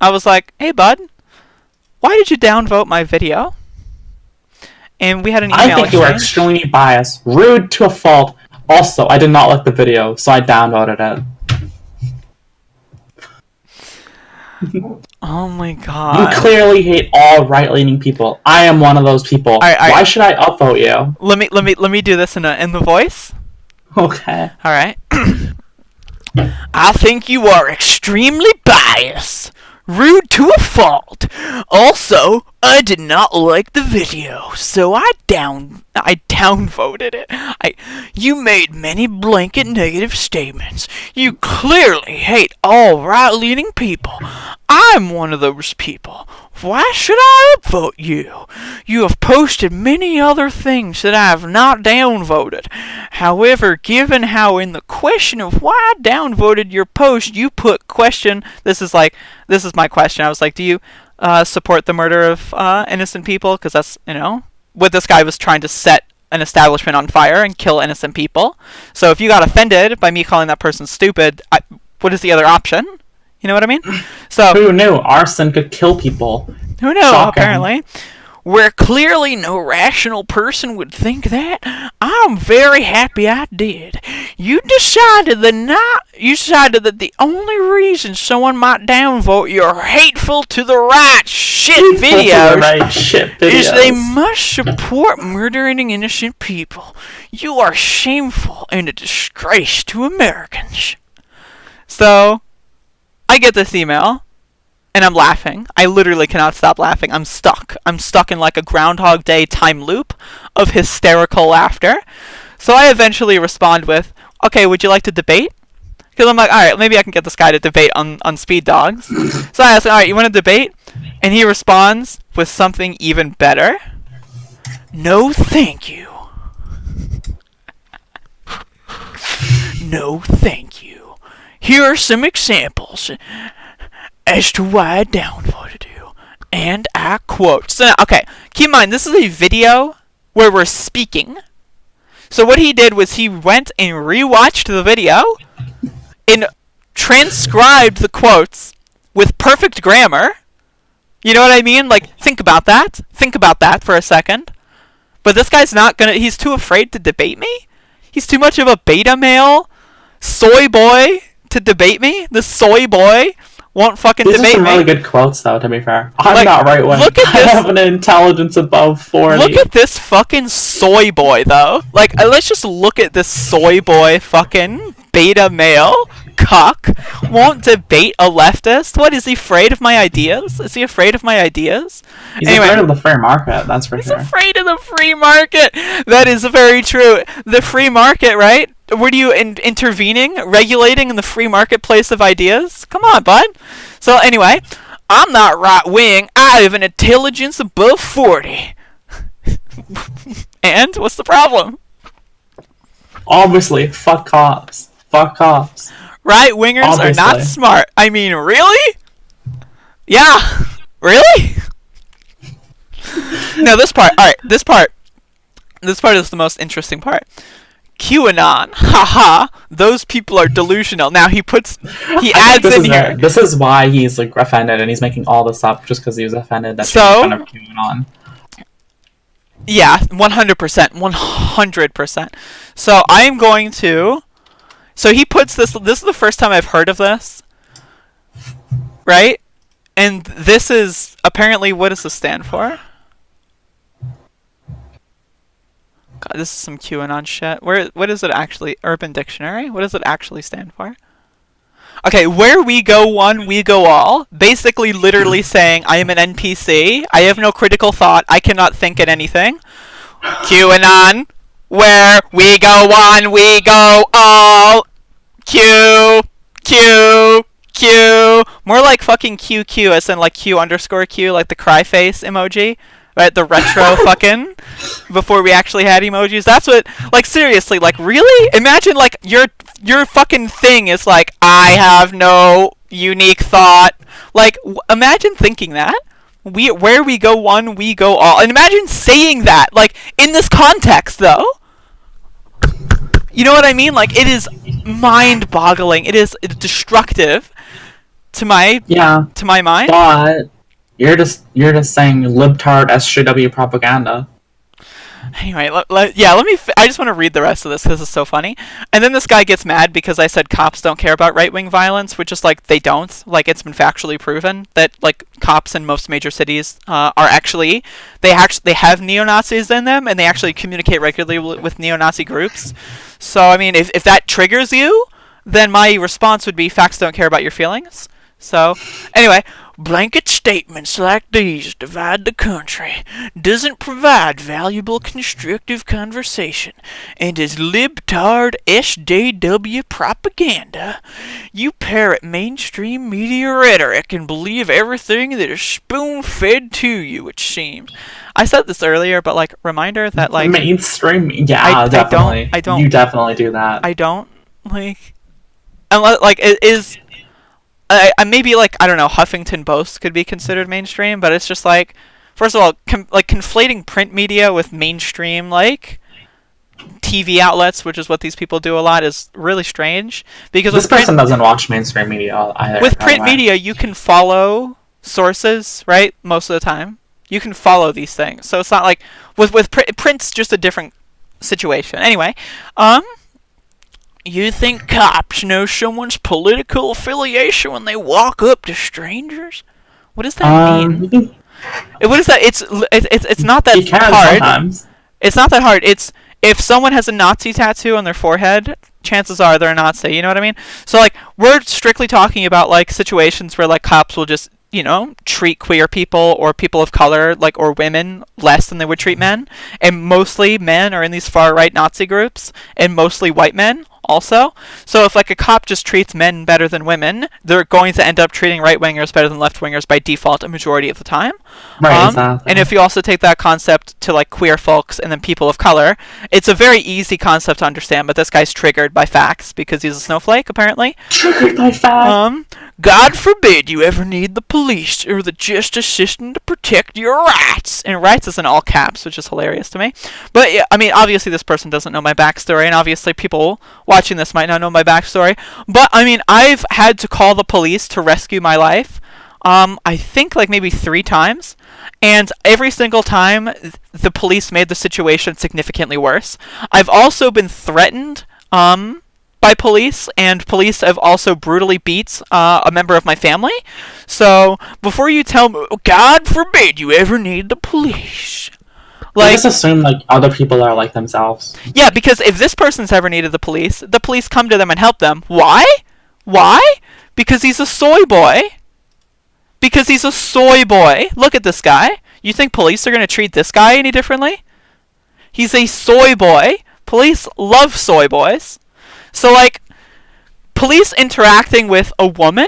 Speaker 1: I was like, hey, bud, why did you downvote my video? And we had an email
Speaker 2: I think you are extremely biased, rude to a fault. Also, I did not like the video, so I downvoted it.
Speaker 1: Oh my god.
Speaker 2: You clearly hate all right-leaning people. I am one of those people. Why should I upvote you?
Speaker 1: Let me do this in the voice.
Speaker 2: Okay.
Speaker 1: All right. I think you are extremely biased. Rude to a fault. Also, I did not like the video, so I downvoted it. You made many blanket negative statements. You clearly hate all right-leaning people. I'm one of those people. Why should I upvote you? You have posted many other things that I have not downvoted. However, given how in the question of why I downvoted your post, you put question, this is my question. I was like, do you support the murder of innocent people? Because that's, what this guy was trying to set an establishment on fire and kill innocent people. So if you got offended by me calling that person stupid, what is the other option? You know what I mean? So
Speaker 2: who knew arson could kill people?
Speaker 1: Who knew, apparently. Where clearly no rational person would think that. I'm very happy I did. You decided that the only reason someone might downvote your hateful to the right videos is they must support murdering innocent people. You are shameful and a disgrace to Americans. So I get this email, and I'm laughing. I literally cannot stop laughing. I'm stuck. I'm stuck in like a Groundhog Day time loop of hysterical laughter. So I eventually respond with, okay, would you like to debate? Because I'm like, alright, maybe I can get this guy to debate on Speed Dogs. So I ask, alright, you want to debate? And he responds with something even better. No, thank you. No, thank you. Here are some examples as to why I downvoted you. And I quote. So now, okay, keep in mind, this is a video where we're speaking. So what he did was he went and rewatched the video and transcribed the quotes with perfect grammar. You know what I mean? Like, think about that. Think about that for a second. But this guy's not gonna, he's too afraid to debate me? He's too much of a beta male soy boy to debate me? The soy boy won't fucking
Speaker 2: These
Speaker 1: debate
Speaker 2: are some
Speaker 1: me.
Speaker 2: really good quotes, though, to be fair. I'm
Speaker 1: Like,
Speaker 2: not right wing.
Speaker 1: look at
Speaker 2: I
Speaker 1: this-
Speaker 2: have an intelligence above 40.
Speaker 1: Look at this fucking soy boy, though. Like, let's just look at this soy boy fucking beta male cuck. Won't debate a leftist? What, is he afraid of my ideas? Is he afraid of my ideas?
Speaker 2: He's
Speaker 1: Anyway.
Speaker 2: afraid of the free market, that's for
Speaker 1: He's
Speaker 2: sure.
Speaker 1: afraid of the free market. That is very true. The free market, right? What are you intervening, regulating in the free marketplace of ideas? Come on, bud. So anyway, I'm not right wing. I have an intelligence above 40. And what's the problem?
Speaker 2: Obviously, fuck cops. Fuck cops.
Speaker 1: Right wingers are not
Speaker 2: Obviously.
Speaker 1: smart. I mean, really? Yeah. Really? No, this part. All right, this part. This part is the most interesting part. QAnon, haha, those people are delusional. Now he adds in here.
Speaker 2: This is why he's like offended, and he's making all this up just because he was offended that
Speaker 1: So-
Speaker 2: she's kind of QAnon.
Speaker 1: Yeah, 100%, 100%. So I am going to. So he puts this. This is the first time I've heard of this, right? And this is apparently, what does this stand for? God, this is some QAnon shit. What is it actually? Urban Dictionary? What does it actually stand for? Okay, where we go one, we go all. Basically, literally saying, I am an NPC. I have no critical thought. I cannot think at anything. QAnon. Where we go one, we go all. Q. Q. Q. More like fucking QQ, as in like Q_Q, like the cry face emoji. Right, the retro fucking before we actually had emojis. That's what, like, seriously, like, really? Imagine like your fucking thing is like, I have no unique thought. Like, imagine thinking that. Where we go one, we go all. And imagine saying that, like, in this context, though. You know what I mean? Like, it is mind-boggling. It is destructive to my mind.
Speaker 2: But you're just saying libtard SJW propaganda.
Speaker 1: Anyway, let me. I just want to read the rest of this because it's so funny. And then this guy gets mad because I said cops don't care about right-wing violence, which is like they don't. Like, it's been factually proven that like cops in most major cities are actually they have neo-Nazis in them, and they actually communicate regularly with neo-Nazi groups. So I mean, if that triggers you, then my response would be facts don't care about your feelings. So anyway. Blanket statements like these divide the country, doesn't provide valuable constructive conversation, and is libtard SJW propaganda. You parrot mainstream media rhetoric and believe everything that is spoon-fed to you, it seems. I said this earlier, but like, reminder that like...
Speaker 2: Mainstream? Yeah, definitely.
Speaker 1: I don't...
Speaker 2: You definitely do that.
Speaker 1: I don't, like... Unless, like, it is... maybe like, I don't know, Huffington Post could be considered mainstream, but it's just like, first of all, conflating print media with mainstream like TV outlets, which is what these people do a lot, is really strange. Because
Speaker 2: this person doesn't watch mainstream media either.
Speaker 1: With print media, you can follow sources, right? Most of the time, you can follow these things. So it's not like with print's just a different situation. Anyway, you think cops know someone's political affiliation when they walk up to strangers? What does that mean? What is that? It's not that hard.
Speaker 2: Sometimes.
Speaker 1: It's not that hard. It's if someone has a Nazi tattoo on their forehead, chances are they're a Nazi. You know what I mean? So like, we're strictly talking about like situations where like cops will just, you know, treat queer people or people of color, like, or women less than they would treat men. And mostly men are in these far-right Nazi groups, and mostly white men also. So if like a cop just treats men better than women, they're going to end up treating right-wingers better than left-wingers by default a majority of the time.
Speaker 2: Right, exactly.
Speaker 1: And if you also take that concept to like queer folks and then people of color, it's a very easy concept to understand, but this guy's triggered by facts because he's a snowflake, apparently.
Speaker 2: Triggered by facts.
Speaker 1: God forbid you ever need the police or the justice system to protect your rights. And rights is in all caps, which is hilarious to me. But, yeah, I mean, obviously this person doesn't know my backstory, and obviously people watching this might not know my backstory. But, I mean, I've had to call the police to rescue my life, I think like maybe 3 times. And every single time, the police made the situation significantly worse. I've also been threatened, by police, and police have also brutally beat a member of my family. So before you tell me, God forbid you ever need the police.
Speaker 2: I just assume like other people are like themselves.
Speaker 1: Yeah, because if this person's ever needed the police come to them and help them. Why? Why? Because he's a soy boy. Because he's a soy boy. Look at this guy. You think police are going to treat this guy any differently? He's a soy boy. Police love soy boys. So, like, police interacting with a woman?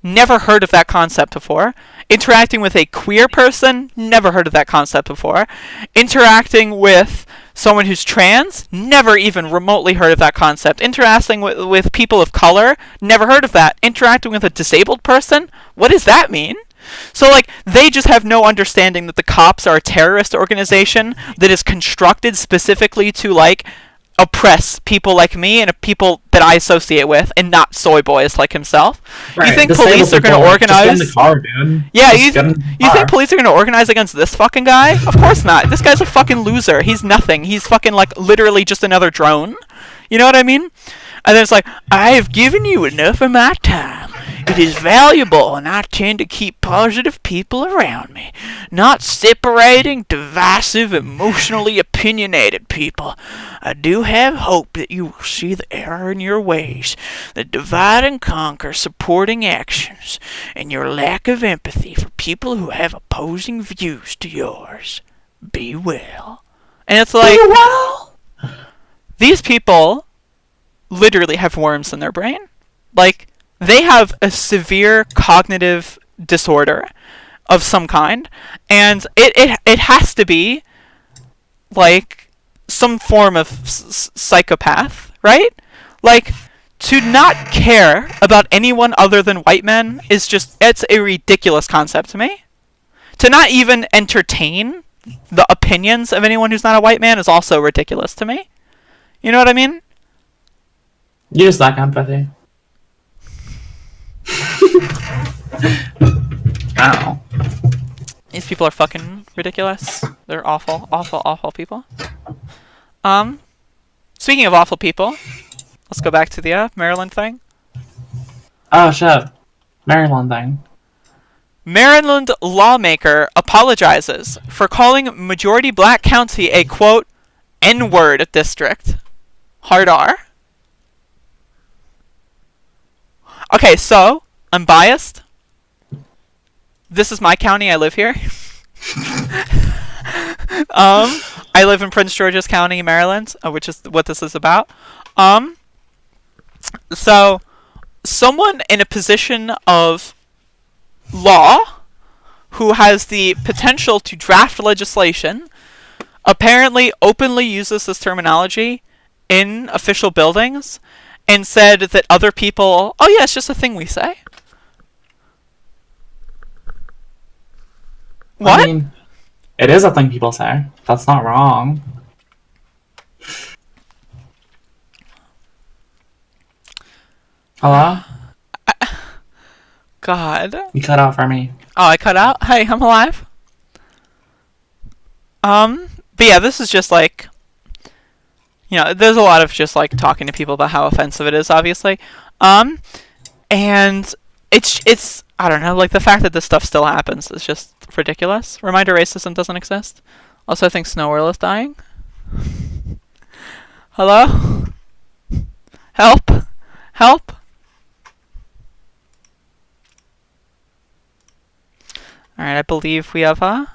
Speaker 1: Never heard of that concept before. Interacting with a queer person? Never heard of that concept before. Interacting with someone who's trans? Never even remotely heard of that concept. Interacting with people of color? Never heard of that. Interacting with a disabled person? What does that mean? So, like, they just have no understanding that the cops are a terrorist organization that is constructed specifically to, like, oppress people like me and people that I associate with, and not soy boys like himself.
Speaker 2: Right.
Speaker 1: You think police are going to organize?
Speaker 2: Just get in the car, dude.
Speaker 1: Yeah,
Speaker 2: Just
Speaker 1: you
Speaker 2: get in the
Speaker 1: think
Speaker 2: car.
Speaker 1: police are going to organize against this fucking guy? Of course not. This guy's a fucking loser. He's nothing. He's fucking, like, literally just another drone. You know what I mean? And then it's like, I have given you enough of my time. It is valuable, and I tend to keep positive people around me, not separating, divisive, emotionally opinionated people. I do have hope that you will see the error in your ways, the divide and conquer supporting actions, and your lack of empathy for people who have opposing views to yours. Be well. And it's like, these people literally have worms in their brain. Like, they have a severe cognitive disorder of some kind, and it has to be like some form of psychopath, right? Like, to not care about anyone other than white men is just, it's a ridiculous concept to me. To not even entertain the opinions of anyone who's not a white man is also ridiculous to me. You know what I mean?
Speaker 2: You just lack empathy. I don't know.
Speaker 1: These people are fucking ridiculous. They're awful, awful, awful people. Speaking of awful people, let's go back to the Maryland thing.
Speaker 2: Oh shit. Maryland thing.
Speaker 1: Maryland lawmaker apologizes for calling majority black county a, quote, N-word district. Hard R. Okay, so, I'm biased. This is my county, I live here. I live in Prince George's County, Maryland, which is what this is about. So, someone in a position of law who has the potential to draft legislation apparently openly uses this terminology in official buildings and said that other people, oh yeah, it's just a thing we say. What?
Speaker 2: I mean, it is a thing people say. That's not wrong. Hello?
Speaker 1: God.
Speaker 2: You cut out for me.
Speaker 1: Oh, I cut out? Hey, I'm alive. But yeah, this is just like, you know, there's a lot of just like talking to people about how offensive it is, obviously. And it's I don't know, like the fact that this stuff still happens is just ridiculous. Reminder racism doesn't exist. Also, I think Snow Whirl is dying. Hello? Help? Help? Alright, I believe we have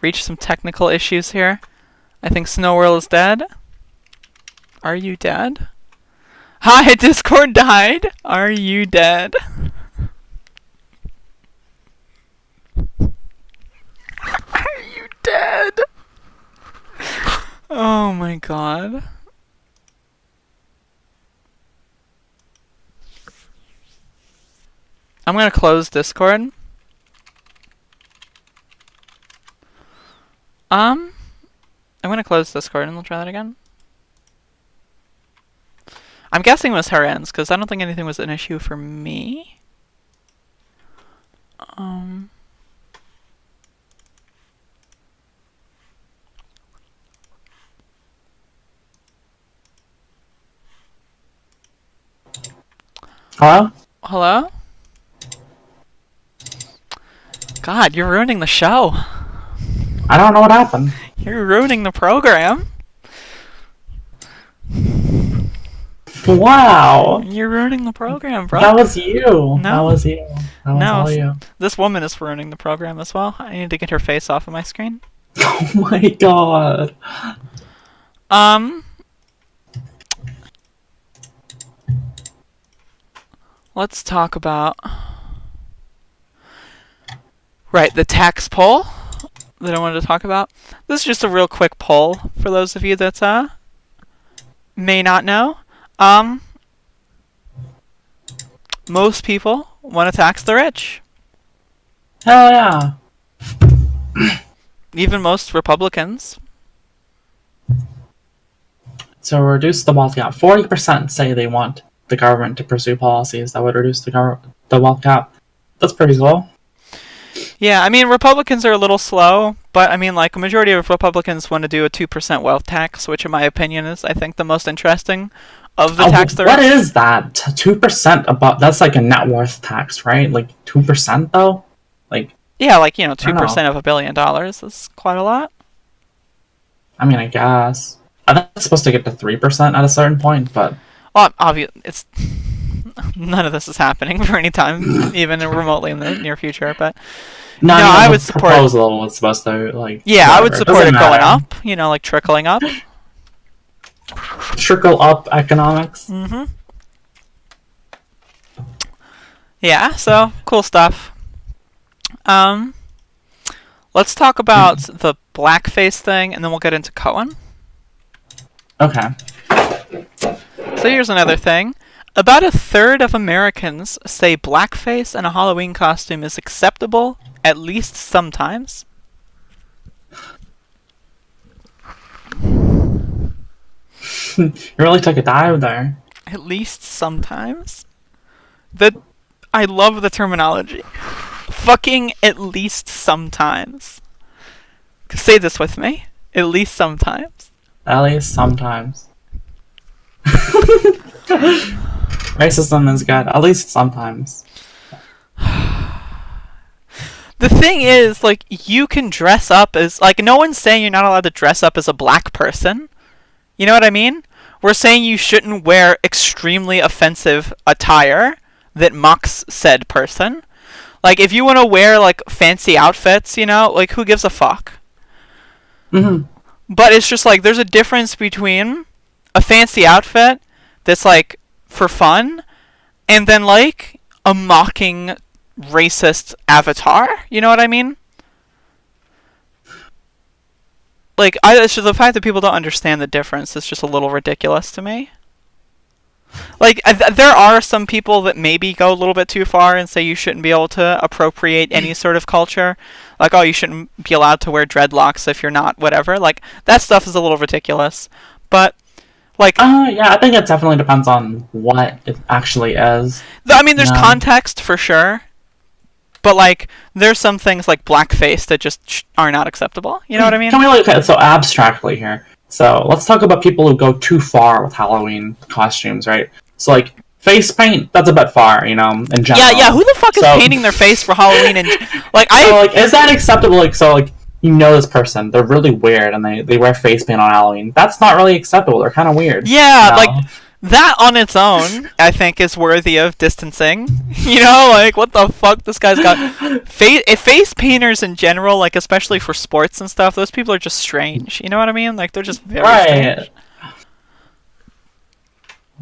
Speaker 1: reached some technical issues here. I think Snow Whirl is dead. Are you dead? Hi, Discord died. Are you dead? Are you dead? Oh my god. I'm gonna close Discord. I'm gonna close Discord and we'll try that again. I'm guessing it was her ends, because I don't think anything was an issue for me.
Speaker 2: Hello?
Speaker 1: Hello? God, you're ruining the show.
Speaker 2: I don't know what happened.
Speaker 1: You're ruining the program.
Speaker 2: Wow.
Speaker 1: You're ruining the program, bro.
Speaker 2: That was you.
Speaker 1: No.
Speaker 2: That was you. That was all you.
Speaker 1: This woman is ruining the program as well. I need to get her face off of my screen.
Speaker 2: Oh my god.
Speaker 1: Let's talk about... Right, the tax poll that I wanted to talk about. This is just a real quick poll for those of you that may not know. Most people want to tax the rich.
Speaker 2: Hell yeah.
Speaker 1: Even most Republicans.
Speaker 2: So reduce the wealth gap. 40% say they want the government to pursue policies that would reduce the wealth gap. That's pretty cool.
Speaker 1: Yeah, I mean, Republicans are a little slow, but I mean, like, a majority of Republicans want to do a 2% wealth tax, which in my opinion is, I think, the most interesting of the tax.
Speaker 2: What is that? 2% above, that's like a net worth tax, right? Like 2% though? Like,
Speaker 1: yeah, like, 2% of $1 billion is quite a lot.
Speaker 2: I mean, I guess. I think it's supposed to get to 3% at a certain point, but...
Speaker 1: Well, obviously, it's... None of this is happening for any time, even remotely in the near future, but... No, I would support...
Speaker 2: The proposal was supposed to, like...
Speaker 1: Yeah,
Speaker 2: whatever.
Speaker 1: I would support it going up, like, trickling up.
Speaker 2: Trickle up economics.
Speaker 1: Mm-hmm. Yeah, so, cool stuff. Let's talk about the blackface thing, and then we'll get into Cohen.
Speaker 2: Okay.
Speaker 1: So here's another thing. About a third of Americans say blackface in a Halloween costume is acceptable, at least sometimes.
Speaker 2: You really took a dive there.
Speaker 1: At least sometimes? I love the terminology. Fucking at least sometimes. Say this with me. At least sometimes.
Speaker 2: At least sometimes. Racism is good. At least sometimes.
Speaker 1: The thing is, like, you can dress up as... Like, no one's saying you're not allowed to dress up as a black person. You know what I mean? We're saying you shouldn't wear extremely offensive attire that mocks said person. Like, if you want to wear, like, fancy outfits, like, who gives a fuck?
Speaker 2: Mm-hmm.
Speaker 1: But it's just, like, there's a difference between a fancy outfit that's, like, for fun, and then, like, a mocking racist avatar. You know what I mean? Like, it's just the fact that people don't understand the difference is just a little ridiculous to me. Like, there are some people that maybe go a little bit too far and say you shouldn't be able to appropriate any sort of culture. Like, oh, you shouldn't be allowed to wear dreadlocks if you're not whatever. Like, that stuff is a little ridiculous. But, like...
Speaker 2: yeah, I think it definitely depends on what it actually is.
Speaker 1: I mean, there's context for sure. But, like, there's some things like blackface that just are not acceptable. You know what I mean?
Speaker 2: Can we look at it so abstractly here? So, let's talk about people who go too far with Halloween costumes, right? So, like, face paint, that's a bit far, in general.
Speaker 1: Yeah, who the fuck is painting their face for Halloween? And like,
Speaker 2: is that acceptable? Like, so, like, this person, they're really weird, and they wear face paint on Halloween. That's not really acceptable. They're kind of weird.
Speaker 1: Yeah, like... That on its own, I think, is worthy of distancing. Like, what the fuck? This guy's got... Face painters in general, like, especially for sports and stuff, those people are just strange. You know what I mean? Like, they're just very strange.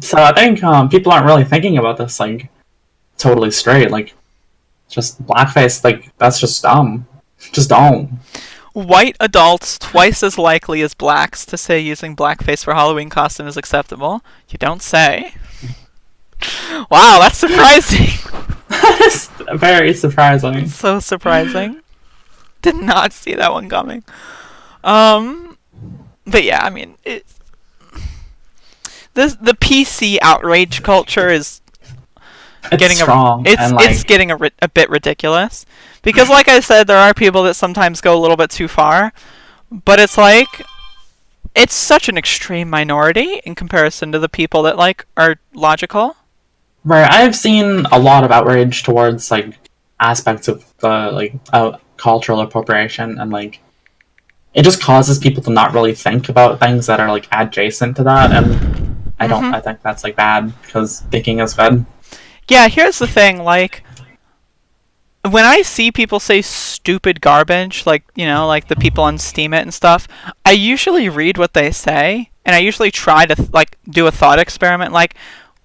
Speaker 2: So I think people aren't really thinking about this, like, totally straight. Like, just blackface, like, that's just dumb. Just don't.
Speaker 1: White adults twice as likely as blacks to say using blackface for Halloween costume is acceptable. You don't say. Wow, that's surprising.
Speaker 2: That's very surprising.
Speaker 1: So surprising. Did not see that one coming. But yeah, I mean, the PC outrage culture is
Speaker 2: It's
Speaker 1: getting
Speaker 2: strong.
Speaker 1: it's getting a bit ridiculous, because like I said, there are people that sometimes go a little bit too far, but it's like it's such an extreme minority in comparison to the people that like are logical.
Speaker 2: Right, I've seen a lot of outrage towards like aspects of the cultural appropriation, and like it just causes people to not really think about things that are like adjacent to that, and I think that's like bad, because thinking is good.
Speaker 1: Yeah, here's the thing, like when I see people say stupid garbage, like, you know, like the people on Steam It and stuff, I usually read what they say, and I usually try to like do a thought experiment, like,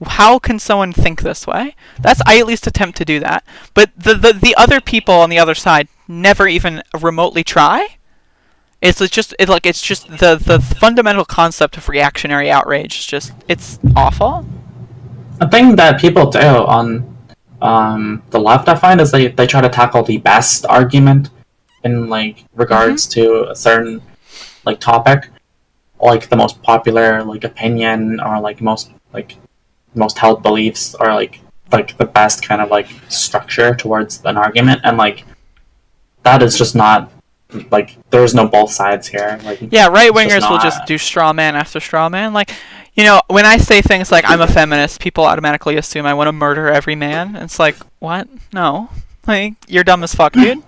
Speaker 1: how can someone think this way? I at least attempt to do that. But the other people on the other side never even remotely try. It's just the fundamental concept of reactionary outrage is just, it's awful.
Speaker 2: A thing that people do on the left, I find, is they try to tackle the best argument in like regards to a certain like topic, like the most popular like opinion, or like most held beliefs, or like the best kind of like structure towards an argument, and like that is just not like, there's no both sides here. Like,
Speaker 1: yeah, right wingers will just do straw man after straw man. Like, you know, when I say things like I'm a feminist, people automatically assume I want to murder every man. It's like, what? No, like, you're dumb as fuck, dude.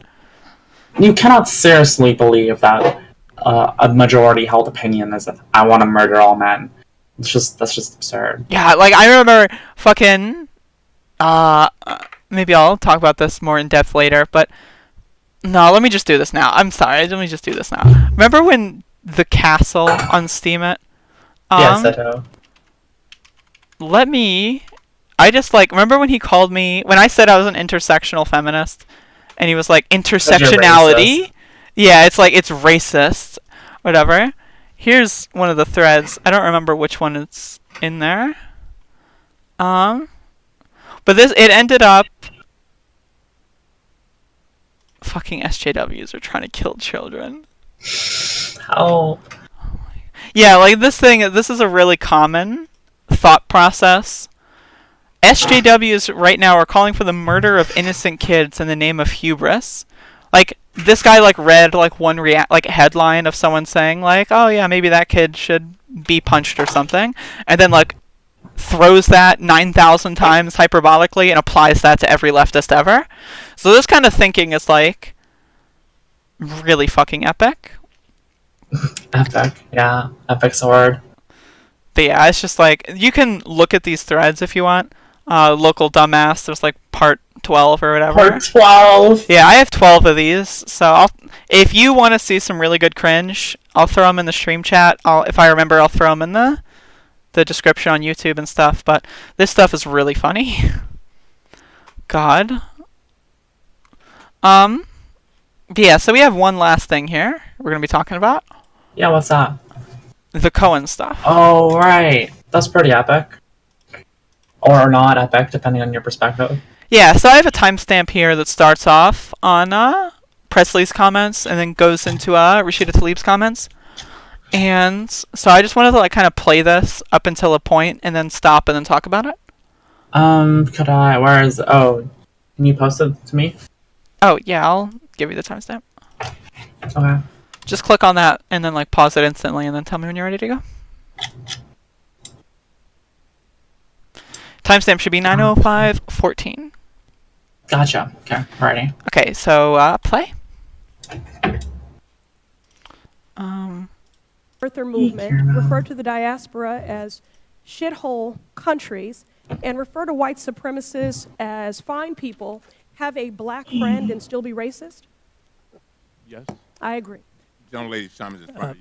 Speaker 2: You cannot seriously believe that a majority held opinion is that I want to murder all men. That's just absurd.
Speaker 1: Yeah, like I remember fucking maybe I'll talk about this more in depth later, but no, let me just do this now. I'm sorry, let me just do this now. Remember when the castle on Steam It?
Speaker 2: Yes, Seto.
Speaker 1: I just like, remember when he called me, when I said I was an intersectional feminist, and he was like, intersectionality? Yeah, it's like, it's racist, whatever. Here's one of the threads. I don't remember which one it's in there. But it ended up, fucking SJWs are trying to kill children.
Speaker 2: How?
Speaker 1: Yeah, like this is a really common thought process. SJWs right now are calling for the murder of innocent kids in the name of hubris. Like, this guy like read like one headline of someone saying like, oh yeah, maybe that kid should be punched or something, and then like throws that 9,000 times hyperbolically and applies that to every leftist ever. So this kind of thinking is like really fucking epic.
Speaker 2: Epic, yeah, epic's a word.
Speaker 1: But yeah, it's just like, you can look at these threads if you want. Local dumbass, there's like part 12 or whatever.
Speaker 2: Part 12.
Speaker 1: Yeah, I have 12 of these. So if you want to see some really good cringe, I'll throw them in the stream chat. If I remember, I'll throw them in the description on YouTube and stuff. But this stuff is really funny. God. Yeah, so we have one last thing here we're gonna be talking about.
Speaker 2: Yeah, what's that?
Speaker 1: The Cohen stuff.
Speaker 2: Oh, right. That's pretty epic. Or not epic, depending on your perspective.
Speaker 1: Yeah, so I have a timestamp here that starts off on Presley's comments and then goes into Rashida Tlaib's comments. And so I just wanted to like kind of play this up until a point and then stop and then talk about it.
Speaker 2: Can you post it to me?
Speaker 1: Oh, yeah, I'll give you the timestamp.
Speaker 2: Okay.
Speaker 1: Just click on that and then like pause it instantly and then tell me when you're ready to go. Timestamp should be 9:05:14.
Speaker 2: Gotcha. Okay, ready.
Speaker 1: Okay, so play.
Speaker 9: Birther movement refer to the diaspora as shithole countries and refer to white supremacists as fine people, have a black friend and still be racist?
Speaker 10: Yes.
Speaker 9: I agree.
Speaker 10: Young lady Simons is fine.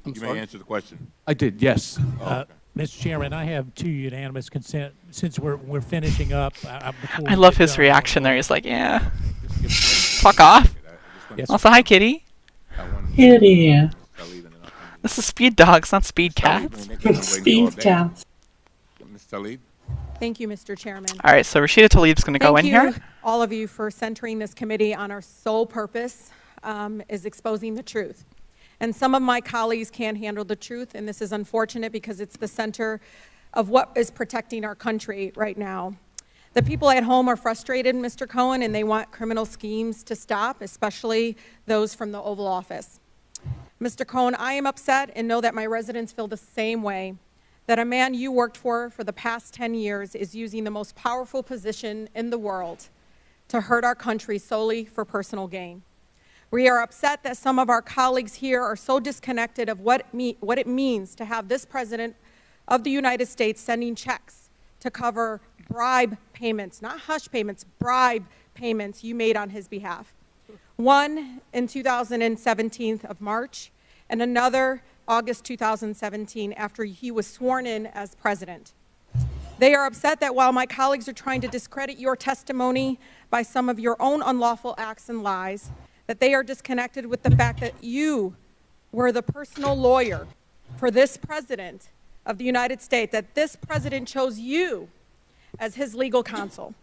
Speaker 10: You may answer the question.
Speaker 11: I did, yes.
Speaker 10: Okay.
Speaker 12: Mr. Chairman, I have two unanimous consent. Since we're finishing up,
Speaker 1: I love his reaction there. He's like, yeah, fuck off.
Speaker 12: Yes.
Speaker 1: Also, hi, Kitty.
Speaker 2: Kitty.
Speaker 1: This is Speed Dogs, not Speed Cats.
Speaker 2: Speed Cats.
Speaker 10: Mr. Tlaib?
Speaker 11: Thank you, Mr. Chairman.
Speaker 1: All right, so Rashida Tlaib's going to go in here.
Speaker 11: Thank you, all of you, for centering this committee on our sole purpose is exposing the truth. And some of my colleagues can't handle the truth, and this is unfortunate because it's the center of what is protecting our country right now. The people at home are frustrated, Mr. Cohen, and they want criminal schemes to stop, especially those from the Oval Office. Mr. Cohen, I am upset and know that my residents feel the same way, that a man you worked for the past 10 years is using the most powerful position in the world to hurt our country solely for personal gain. We are upset that some of our colleagues here are so disconnected of what it means to have this President of the United States sending checks to cover bribe payments, not hush payments, bribe payments you made on his behalf. One in 2017 of March, and another August 2017 after he was sworn in as president. They are upset that while my colleagues are trying to discredit your testimony by some of your own unlawful acts and lies, that they are disconnected with the fact that you were the personal lawyer for this President of the United States, that this President chose you as his legal counsel.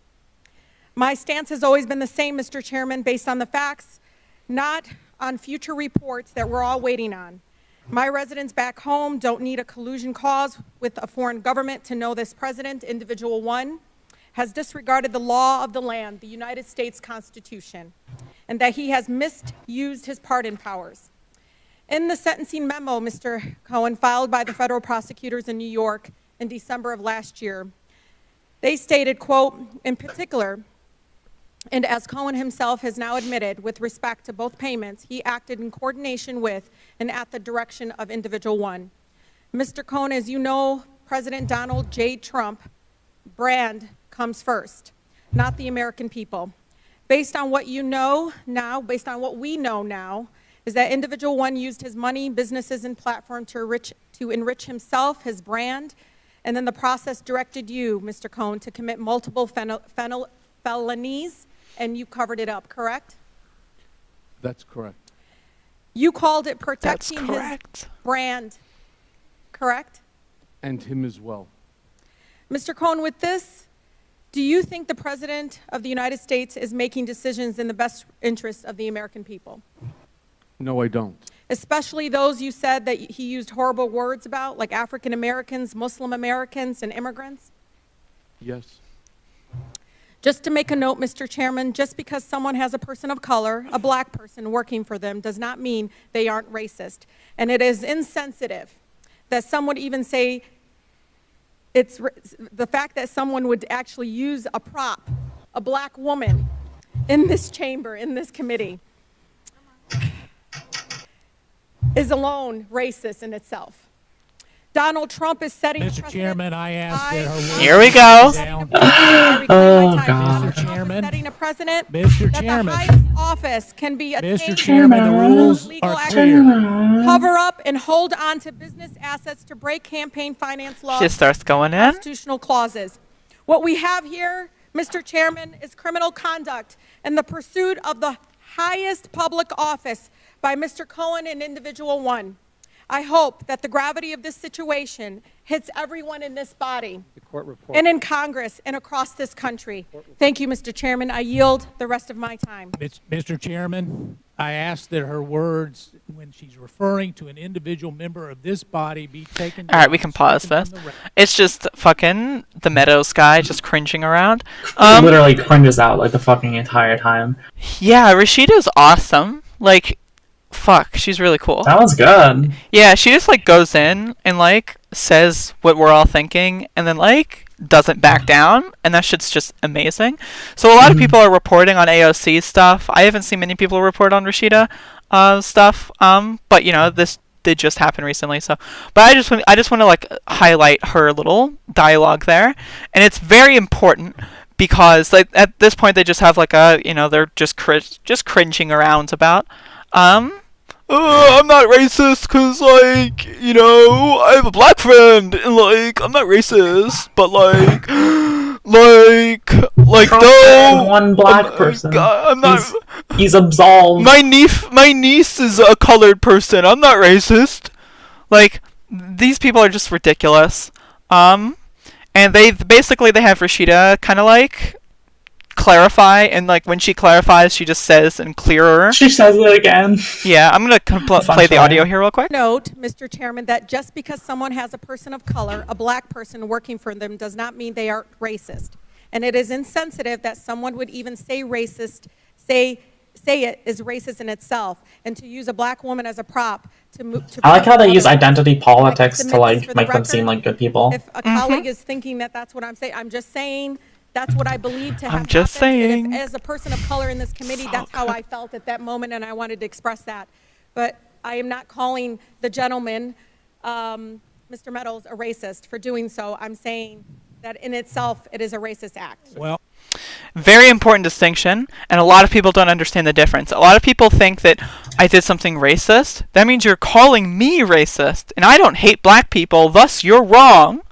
Speaker 11: My stance has always been the same, Mr. Chairman, based on the facts, not on future reports that we're all waiting on. My residents back home don't need a collusion cause with a foreign government to know this President, Individual One, has disregarded the law of the land, the United States Constitution, and that he has misused his pardon powers. In the sentencing memo, Mr. Cohen, filed by the federal prosecutors in New York in December of last year, they stated, quote, in particular, and as Cohen himself has now admitted, with respect to both payments, he acted in coordination with and at the direction of Individual One. Mr. Cohen, as you know, President Donald J. Trump brand comes first, not the American people. Based on what you know now, based on what we know now, is that Individual One used his money, businesses, and platform to enrich himself, his brand, and then the process directed you, Mr. Cohen, to commit multiple felonies, and you covered it up, correct?
Speaker 13: That's correct.
Speaker 11: You called it protecting his brand, correct?
Speaker 13: And him as well.
Speaker 11: Mr. Cohen, with this, do you think the President of the United States is making decisions in the best interest of the American people?
Speaker 13: No, I don't.
Speaker 11: Especially those you said that he used horrible words about, like African Americans, Muslim Americans, and immigrants?
Speaker 13: Yes.
Speaker 11: Just to make a note, Mr. Chairman, just because someone has a person of color, a black person, working for them does not mean they aren't racist. And it is insensitive that some would even say it's the fact that someone would actually use a prop, a black woman, in this chamber, in this committee, is alone racist in itself. Donald Trump is setting
Speaker 12: Mr. Chairman, I ask that her
Speaker 1: Here we go.
Speaker 2: Oh, God.
Speaker 12: Mr. Chairman,
Speaker 11: setting a precedent
Speaker 12: Mr.
Speaker 11: that
Speaker 12: Chairman,
Speaker 11: the highest office can be
Speaker 12: Mr.
Speaker 11: attained
Speaker 12: Chairman, the rules
Speaker 11: legal
Speaker 12: are
Speaker 11: action,
Speaker 12: clear.
Speaker 11: cover up and hold on to business assets to break campaign finance laws,
Speaker 1: She starts going in.
Speaker 11: constitutional clauses. What we have here, Mr. Chairman, is criminal conduct and the pursuit of the highest public office by Mr. Cohen and Individual One. I hope that the gravity of this situation hits everyone in this body and in Congress and across this country. Thank you, Mr. Chairman. I yield the rest of my time.
Speaker 12: Mr. Chairman, I ask that her words, when she's referring to an individual member of this body, be taken.
Speaker 1: All right, we can pause this. It's just fucking the Meadows guy just cringing around.
Speaker 2: Literally cringes out like the fucking entire time.
Speaker 1: Yeah, Rashida's awesome. Like, fuck, she's really cool.
Speaker 2: That was good.
Speaker 1: Yeah, she just like goes in and like says what we're all thinking and then like doesn't back down, and that shit's just amazing. So a lot of people are reporting on AOC stuff. I haven't seen many people report on Rashida stuff. But you know, this did just happen recently, so but I just want to like highlight her little dialogue there, and it's very important because like at this point they just have like a, you know, they're just cringing around about I'm not racist because, like, you know, I have a black friend, and, like, I'm not racist, but, like no,
Speaker 2: one black person.
Speaker 1: I'm not.
Speaker 2: He's absolved.
Speaker 1: My niece is a colored person. I'm not racist. Like, these people are just ridiculous. And they basically they have Rashida kind of like clarify, and like when she clarifies, she just says in clearer.
Speaker 2: She says it again.
Speaker 1: Yeah, I'm gonna play the audio here real quick.
Speaker 11: Note, Mr. Chairman, that just because someone has a person of color, a black person working for them, does not mean they are racist. And it is insensitive that someone would even say racist, say it is racist in itself, and to use a black woman as a prop to
Speaker 2: I like how they use identity politics to like make them seem like good people.
Speaker 11: If a colleague is thinking that that's what I'm saying, I'm just saying that's what I believe to have
Speaker 1: I'm just
Speaker 11: happened. And
Speaker 1: saying.
Speaker 11: if, as a person of color in this committee, that's how I felt at that moment, and I wanted to express that. But I am not calling the gentleman, Mr. Meadows, a racist for doing so. I'm saying that in itself, it is a racist act.
Speaker 12: Well,
Speaker 1: very important distinction, and a lot of people don't understand the difference. A lot of people think that I did something racist. That means you're calling me racist, and I don't hate black people, thus you're wrong.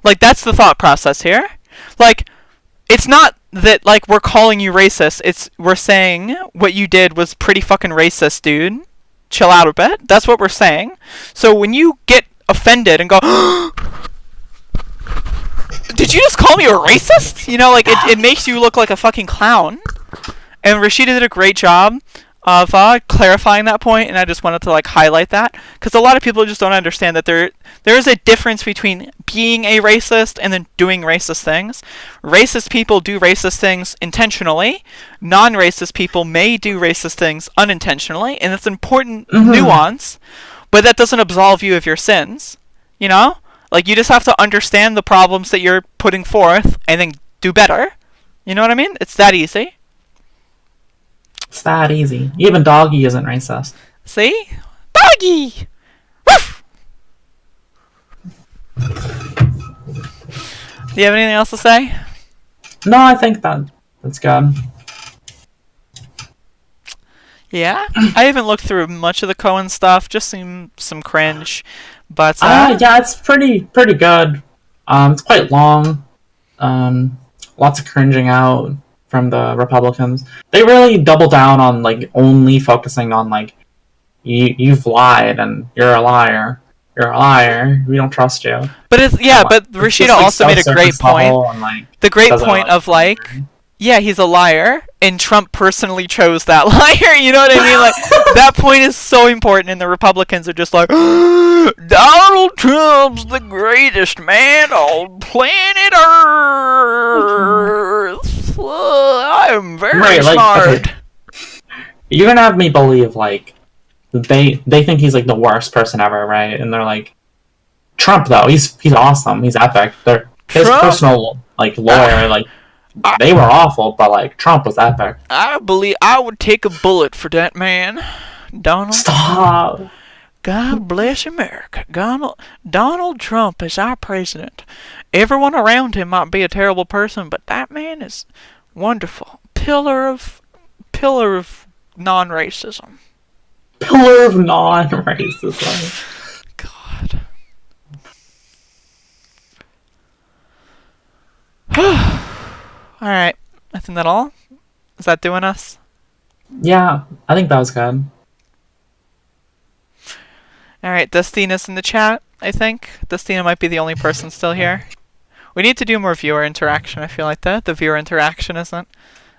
Speaker 1: Like, that's the thought process here. Like, it's not that, like, we're calling you racist. It's, we're saying what you did was pretty fucking racist, dude. Chill out a bit. That's what we're saying. So when you get offended and go, did you just call me a racist? You know, like, it makes you look like a fucking clown. And Rashida did a great job of clarifying that point, and I just wanted to, like, highlight that. Because a lot of people just don't understand that there is a difference between being a racist and then doing racist things. Racist people do racist things intentionally. Non-racist people may do racist things unintentionally, and it's important nuance, but that doesn't absolve you of your sins. You know? Like, you just have to understand the problems that you're putting forth and then do better. You know what I mean? It's that easy.
Speaker 2: It's that easy. Even Doggy isn't racist.
Speaker 1: See? Doggy! Woof! Do you have anything else to say?
Speaker 2: No, I think that's good.
Speaker 1: Yeah? I haven't looked through much of the Cohen stuff, just seen some cringe. But
Speaker 2: yeah, it's pretty good. It's quite long. Lots of cringing out from the Republicans. They really double down on like only focusing on like you've lied and you're a liar. You're a liar. We don't trust you.
Speaker 1: But it's but Rashida
Speaker 2: like,
Speaker 1: also made a great point.
Speaker 2: And, like,
Speaker 1: the great point of like, yeah, he's a liar, and Trump personally chose that liar. You know what I mean? Like, that point is so important, and the Republicans are just like, Donald Trump's the greatest man on planet Earth. I'm very smart.
Speaker 2: Okay. You're gonna have me believe like they think he's like the worst person ever, right? And they're like, Trump though, he's awesome. He's epic. His personal like lawyer like. They were awful, but like Trump was epic.
Speaker 1: I believe I would take a bullet for that man, Donald.
Speaker 2: Stop.
Speaker 1: God bless America. Donald Trump is our president. Everyone around him might be a terrible person, but that man is wonderful. Pillar of non-racism.
Speaker 2: Pillar of non-racism.
Speaker 1: God. Alright, I think that all? Is that doing us?
Speaker 2: Yeah, I think that was good.
Speaker 1: Alright, Dustina's in the chat, I think. Dustina might be the only person still here. We need to do more viewer interaction, I feel like that. The viewer interaction isn't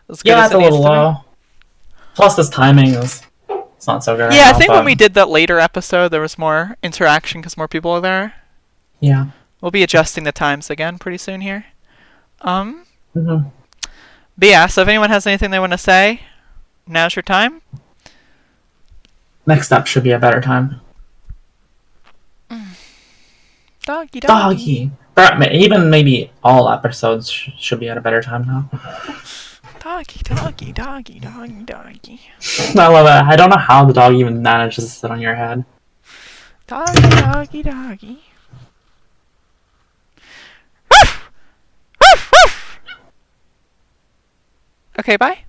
Speaker 1: as good as
Speaker 2: it's
Speaker 1: it
Speaker 2: a
Speaker 1: needs
Speaker 2: little
Speaker 1: to be.
Speaker 2: low. Plus this timing is it's not so good right
Speaker 1: Yeah,
Speaker 2: now,
Speaker 1: I think
Speaker 2: but
Speaker 1: when we did that later episode, there was more interaction because more people are there.
Speaker 2: Yeah.
Speaker 1: We'll be adjusting the times again pretty soon here.
Speaker 2: Mm-hmm.
Speaker 1: But yeah, so if anyone has anything they want to say, now's your time.
Speaker 2: Next up should be a better time.
Speaker 1: Doggy.
Speaker 2: Even maybe all episodes should be at a better time now.
Speaker 1: Doggy.
Speaker 2: I love it. I don't know how the dog even manages to sit on your head.
Speaker 1: Doggy. Okay, bye.